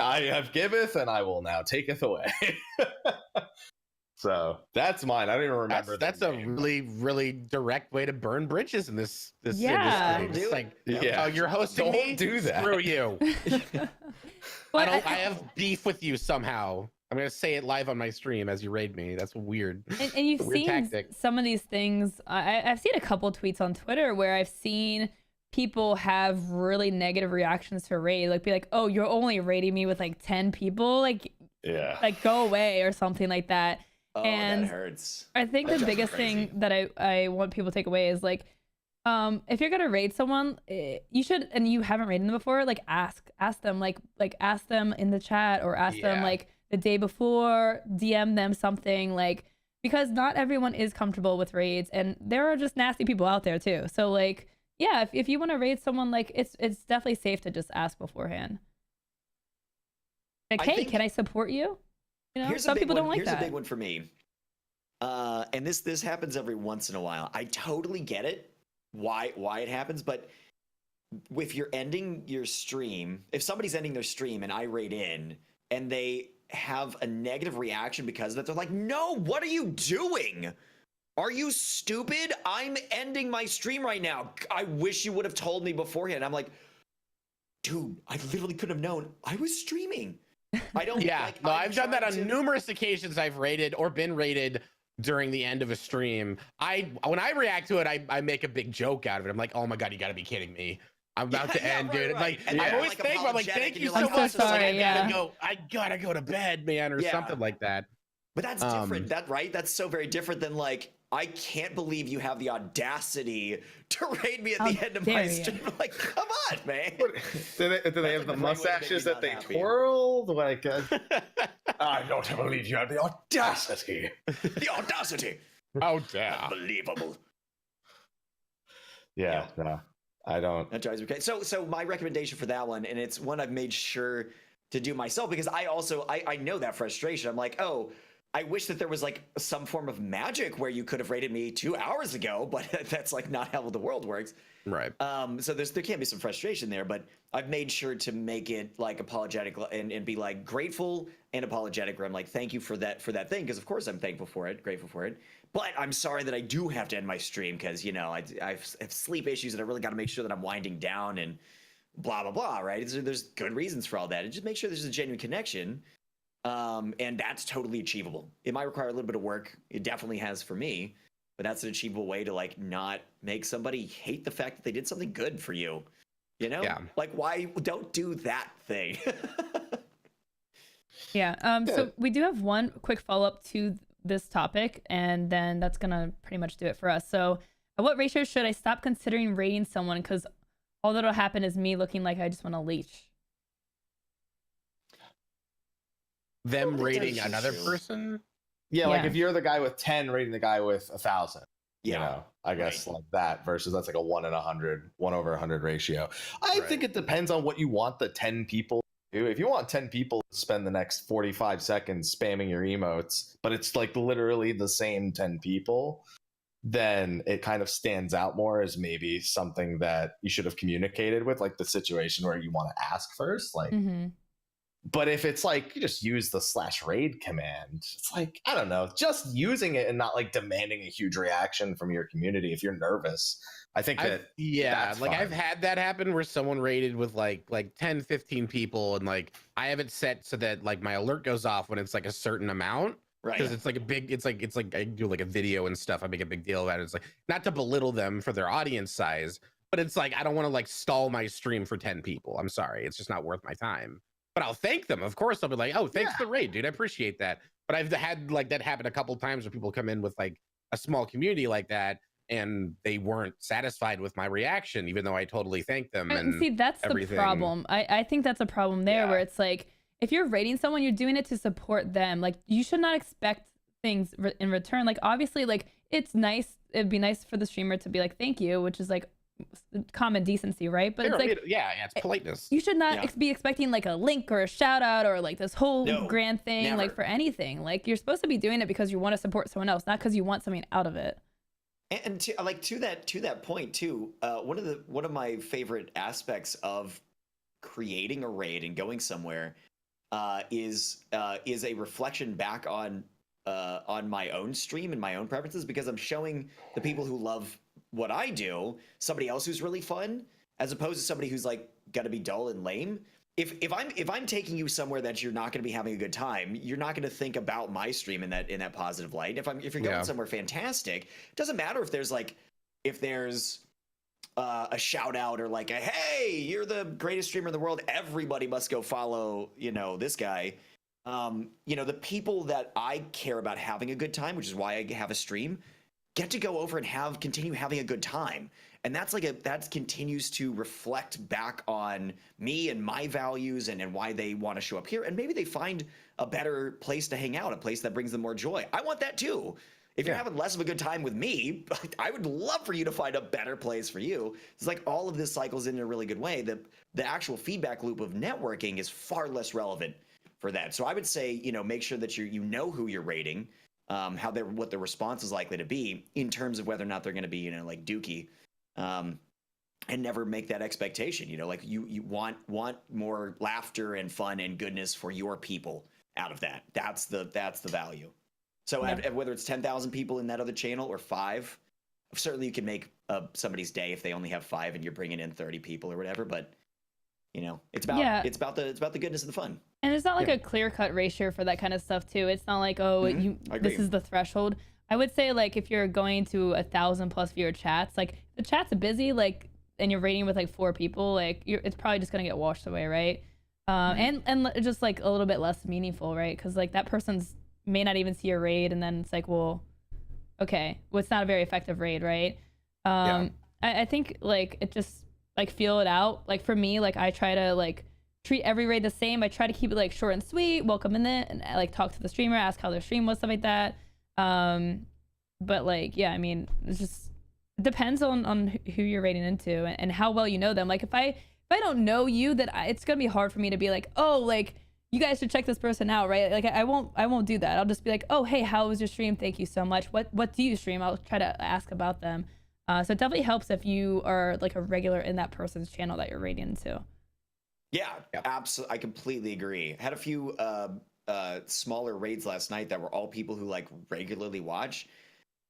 I have giveth and I will now taketh away. So that's mine. I don't even remember. That's a really, really direct way to burn bridges in this Yeah. industry. It's like, yeah. Oh, you're hosting me? Don't do that. Screw you. But I have beef with you somehow. I'm gonna say it live on my stream as you raid me. That's weird. And you've Weird seen tactic. some of these things. I've seen a couple tweets on Twitter where I've seen people have really negative reactions to raid, like be like, "Oh, you're only raiding me with like 10 people, like go away" or something like that. Oh, and that hurts. I think the biggest thing that I want people to take away is like, if you're gonna raid someone, you should, and you haven't raided them before, like ask them, like ask them in the chat or ask them like the day before, DM them something, like, because not everyone is comfortable with raids, and there are just nasty people out there too. So like, yeah, if you want to raid someone, like it's definitely safe to just ask beforehand. Like, hey, can I support you? You know, some people don't like that. Here's a big one for me. And this happens every once in a while. I totally get it, why it happens, but if you're ending your stream, if somebody's ending their stream and I raid in and they have a negative reaction because of that, they're like, no, what are you doing? Are you stupid? I'm ending my stream right now. I wish you would have told me beforehand. I'm like, dude, I literally couldn't have known. I was streaming. I don't. No, I've done that on numerous occasions. I've raided or been raided during the end of a stream. When I react to it, I make a big joke out of it. I'm like, oh my god, you got to be kidding me. I'm about to end, dude. Right. Like, I always think, I'm like, thank you so much. Sorry, I gotta go to bed, man, or something like that. But that's different. That's so very different than like, I can't believe you have the audacity to raid me at the end of my stream. Like, come on, man. Do they have the mustaches that they twirl? Like, I don't believe you have the audacity. The audacity. Oh, damn. Unbelievable. Yeah, no, I don't. That drives me crazy. So my recommendation for that one, and it's one I've made sure to do myself, because I know that frustration. I'm like, oh, I wish that there was like some form of magic where you could have rated me 2 hours ago, but that's like not how the world works. Right. So there can be some frustration there, but I've made sure to make it like apologetic and be like grateful and apologetic, where I'm like, thank you for that thing, because of course I'm thankful for it, grateful for it. But I'm sorry that I do have to end my stream because, you know, I have sleep issues and I really got to make sure that I'm winding down and blah, blah, blah, right? There's good reasons for all that. And just make sure there's a genuine connection. And that's totally achievable. It might require a little bit of work. It definitely has for me, but that's an achievable way to like not make somebody hate the fact that they did something good for you. You know? Yeah. Like, why don't do that thing? So we do have one quick follow-up to this topic, and then that's gonna pretty much do it for us. So at what ratio should I stop considering rating someone, because all that'll happen is me looking like I just want to leech? Them rating another person? Yeah, like if you're the guy with 10 rating the guy with 1,000. You know, I guess like that versus that's like a 1 over 100 ratio. I think it depends on what you want the 10 people to do. If you want 10 people to spend the next 45 seconds spamming your emotes, but it's like literally the same 10 people, then it kind of stands out more as maybe something that you should have communicated with, like the situation where you want to ask first. Like, but if it's like you just use the /raid command, it's like, I don't know, just using it and not like demanding a huge reaction from your community if you're nervous. I think that that's like fine. I've had that happen where someone raided with like 10, 15 people, and like I have it set so that like my alert goes off when it's like a certain amount. Right. Because it's like a big, it's like I do like a video and stuff. I make a big deal about it. It's like not to belittle them for their audience size, but it's like I don't want to like stall my stream for 10 people. I'm sorry, it's just not worth my time. But I'll thank them, of course. I'll be like, oh, thanks for the raid, dude. I appreciate that. But I've had like that happen a couple times where people come in with like a small community like that, and they weren't satisfied with my reaction, even though I totally thanked them. And see, that's everything. the problem. I think that's a problem there, where it's like, if you're rating someone, you're doing it to support them. Like, you should not expect things in return. Like, obviously, like, it's nice. It'd be nice for the streamer to be like, thank you, which is like common decency, right? But it's like, it's politeness. You should not be expecting like a link or a shout out or like this whole grand thing, never. like for anything. Like, you're supposed to be doing it because you want to support someone else, not because you want something out of it. And to that point too, one of my favorite aspects of creating a raid and going somewhere is a reflection back on my own stream and my own preferences, because I'm showing the people who love what I do somebody else who's really fun, as opposed to somebody who's like gonna be dull and lame. If I'm taking you somewhere that you're not going to be having a good time, you're not going to think about my stream in that positive light. If you're going somewhere fantastic, it doesn't matter if there's a shout out or like a, hey, you're the greatest streamer in the world, everybody must go follow this guy. The people that I care about having a good time, which is why I have a stream, get to go over and continue having a good time. And that continues to reflect back on me and my values and why they want to show up here. And maybe they find a better place to hang out, a place that brings them more joy. I want that too. If you're having less of a good time with me, I would love for you to find a better place for you. It's like all of this cycles in a really good way. The actual feedback loop of networking is far less relevant for that. So I would say, make sure that you know who you're rating, what the response is likely to be in terms of whether or not they're going to be, like Dookie. And never make that expectation, like you want more laughter and fun and goodness for your people out of that. That's the value. So whether it's 10,000 people in that other channel or 5, certainly you can make somebody's day if they only have 5 and you're bringing in 30 people or whatever. But it's about the goodness and the fun. And it's not like a clear-cut ratio for that kind of stuff too. It's not like, this is the threshold. I would say, like, if you're going to 1,000+ viewer chats, like, the chat's busy, like, and you're rating with like 4 people, like, it's probably just gonna get washed away, right? And just like a little bit less meaningful, right? Because like that person's may not even see a raid, and then it's like, well, okay, well, it's not a very effective raid, right? I think like it just like feel it out. Like for me, like I try to like treat every raid the same. I try to keep it like short and sweet, welcome in it, and like talk to the streamer, ask how their stream was, stuff like that. But like, yeah, I mean, it depends on who you're rating into and how well you know them. Like if I don't know you, that it's gonna be hard for me to be like, oh, like you guys should check this person out, right? Like I won't do that. I'll just be like, oh, hey, how was your stream? Thank you so much. What do you stream? I'll try to ask about them. So it definitely helps if you are like a regular in that person's channel that you're rating into. Yeah, absolutely. I completely agree. I had a few smaller raids last night that were all people who like regularly watch,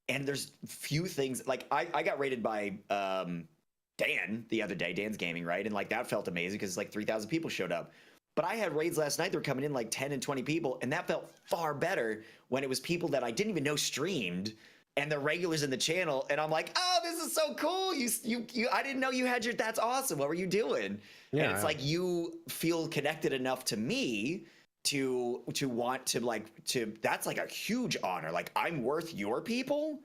and there's few things like I got rated by Dan the other day, Dan's Gaming, right? And like that felt amazing because like 3,000 people showed up. But I had raids last night that were coming in like 10 and 20 people, and that felt far better when it was people that I didn't even know streamed and the regulars in the channel, and I'm like, oh, this is so cool. You I didn't know you had that's awesome. What were you doing? Yeah. And it's like you feel connected enough to me to want to that's like a huge honor. Like I'm worth your people.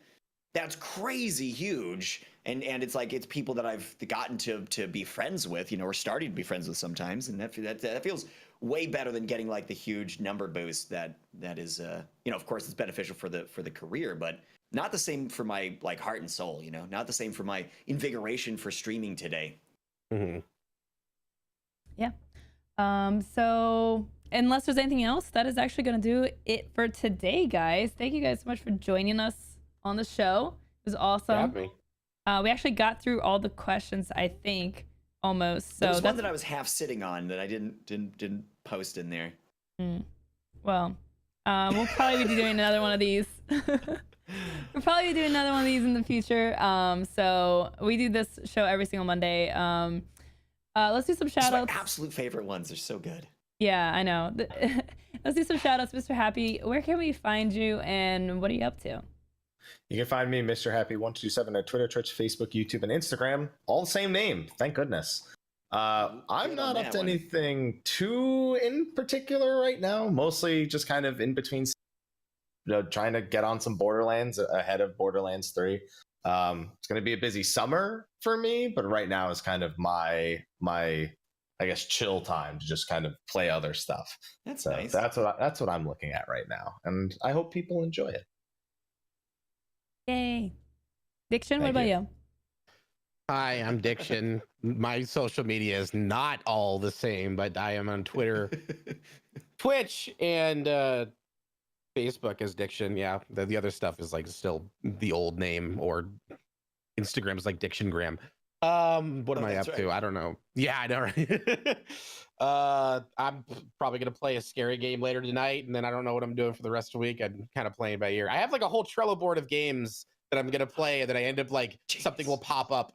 That's crazy huge. And it's like it's people that I've gotten to be friends with, or starting to be friends with sometimes, and that feels way better than getting like the huge number boost that is of course it's beneficial for the career, but not the same for my like heart and soul, not the same for my invigoration for streaming today. Mm-hmm. Yeah. So unless there's anything else, that is actually going to do it for today, guys. Thank you guys so much for joining us on the show. was awesome. Have me. We actually got through all the questions, I think, almost. So there was that's one that I was half sitting on that I didn't post in there. Well, we'll probably be doing another one of these. We'll probably be doing another one of these in the future. So we do this show every single Monday. Let's do some shout outs. My absolute favorite ones. They're so good. Yeah, I know. Let's do some shout outs. Mr. Happy, where can we find you and what are you up to? You can find me, MrHappy1227, at Twitter, Twitch, Facebook, YouTube, and Instagram. All the same name. Thank goodness. I'm not up to anything too in particular right now. Mostly just kind of in between, trying to get on some Borderlands ahead of Borderlands 3. It's going to be a busy summer for me, but right now is kind of my I guess chill time to just kind of play other stuff. That's nice. That's what I'm looking at right now, and I hope people enjoy it. Yay. Diction, what about you? Hi, I'm Diction. My social media is not all the same, but I am on Twitter, Twitch, and Facebook as Diction. Yeah, the other stuff is like still the old name, or Instagram is like Dictiongram. What am I up to? I don't know. Yeah, I know, right? I'm probably gonna play a scary game later tonight, and then I don't know what I'm doing for the rest of the week. I'm kind of playing by ear. I have like a whole Trello board of games that I'm gonna play, and then I end up like something will pop up,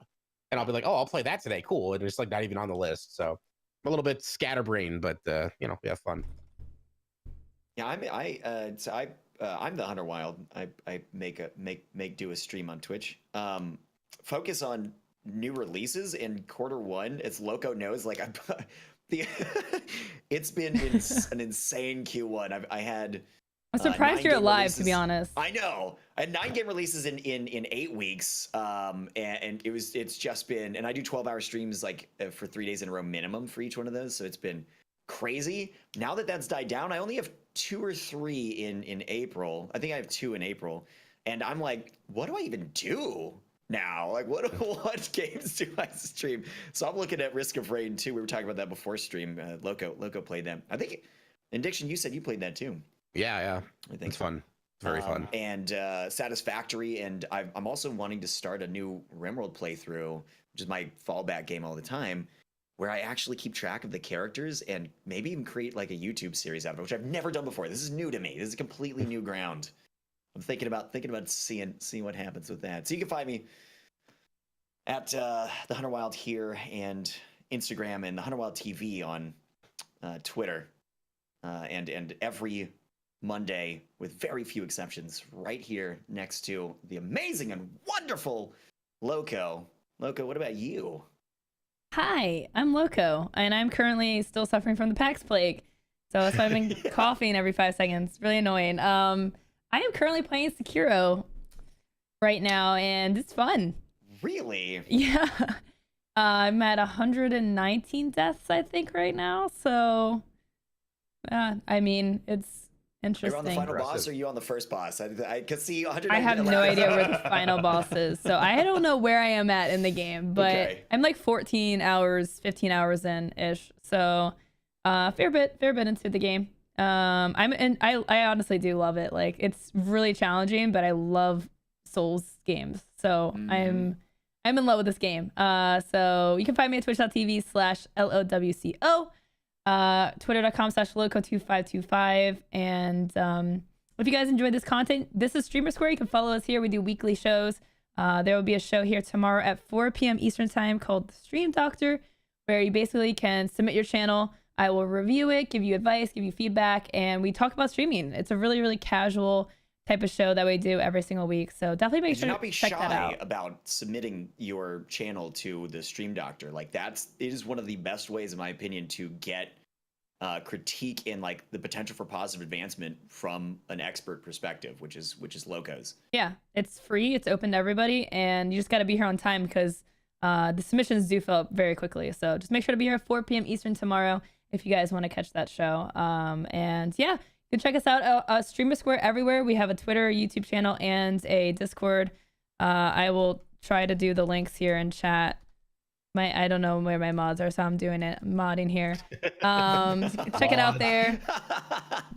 and I'll be like, oh, I'll play that today. Cool, and it's like not even on the list. So I'm a little bit scatterbrained, but we have fun. Yeah, I'm the Hunter Wild. I do a stream on Twitch. Focus on new releases in Q1. As Loco knows, like it's been an insane Q1. I had. I'm surprised you're alive, releases. To be honest. I know. I had 9 game releases in 8 weeks. And it's just been, and I do 12-hour streams like for 3 days in a row minimum for each one of those. So it's been crazy. Now that that's died down, I only have 2 or 3 in April. I think I have 2 in April. And I'm like, what do I even do now? Like, what games do I stream? So I'm looking at Risk of Rain 2. We were talking about that before stream. Loco played that. I think, in Diction, you said you played that too. Yeah. I think it's fun. Very fun. And Satisfactory. And I'm also wanting to start a new RimWorld playthrough, which is my fallback game all the time, where I actually keep track of the characters and maybe even create like a YouTube series out of it, which I've never done before. This is new to me. This is completely new ground. I'm thinking about seeing what happens with that. So you can find me at the Hunter Wild here and Instagram, and the Hunter Wild TV on Twitter, and every Monday, with very few exceptions, right here next to the amazing and wonderful Loco. Loco, what about you? Hi, I'm Loco, and I'm currently still suffering from the PAX plague. So that's why I've been coughing every 5 seconds. Really annoying. I am currently playing Sekiro right now, and it's fun. Really? Yeah. I'm at 119 deaths, I think, right now. So, I mean, it's interesting. You're on the final boss, or are you on the first boss? I could see 100. I have no idea where the final boss is, so I don't know where I am at in the game. But okay. I'm like 15 hours in ish. So, fair bit into the game. I honestly do love it. Like, it's really challenging, but I love Souls games. So I'm in love with this game. So you can find me at twitch.tv/LOWCO, twitter.com/loco2525. And if you guys enjoyed this content, this is StreamerSquare. You can follow us here. We do weekly shows. There will be a show here tomorrow at 4 p.m. Eastern time called The Stream Doctor, where you basically can submit your channel. I will review it, give you advice, give you feedback, and we talk about streaming. It's a really, really casual type of show that we do every single week. So definitely make sure to check that out. Do not be shy about submitting your channel to the Stream Doctor. Like, it is one of the best ways, in my opinion, to get critique and like the potential for positive advancement from an expert perspective, which is Loco's. Yeah, it's free. It's open to everybody, and you just got to be here on time because the submissions do fill up very quickly. So just make sure to be here at 4 p.m. Eastern tomorrow if you guys want to catch that show. And yeah, you can check us out StreamerSquare everywhere. We have a Twitter, YouTube channel, and a Discord. I will try to do the links here in chat I don't know where my mods are, so I'm doing it. I'm modding here. Check it out there.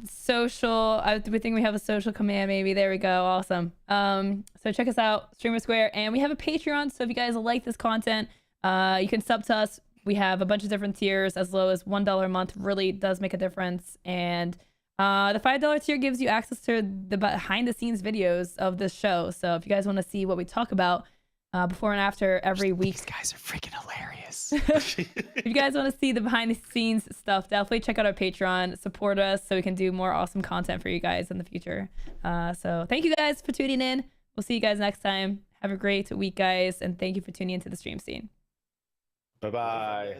Social. We think we have a social command, maybe. There we go. Awesome. So check us out, StreamerSquare, and we have a Patreon. So if you guys like this content, you can sub to us. We have a bunch of different tiers, as low as $1 a month. Really does make a difference. And the $5 tier gives you access to the behind-the-scenes videos of this show. So if you guys want to see what we talk about before and after every week. These guys are freaking hilarious. If you guys want to see the behind-the-scenes stuff, definitely check out our Patreon. Support us so we can do more awesome content for you guys in the future. So thank you guys for tuning in. We'll see you guys next time. Have a great week, guys. And thank you for tuning into the stream scene. Bye-bye.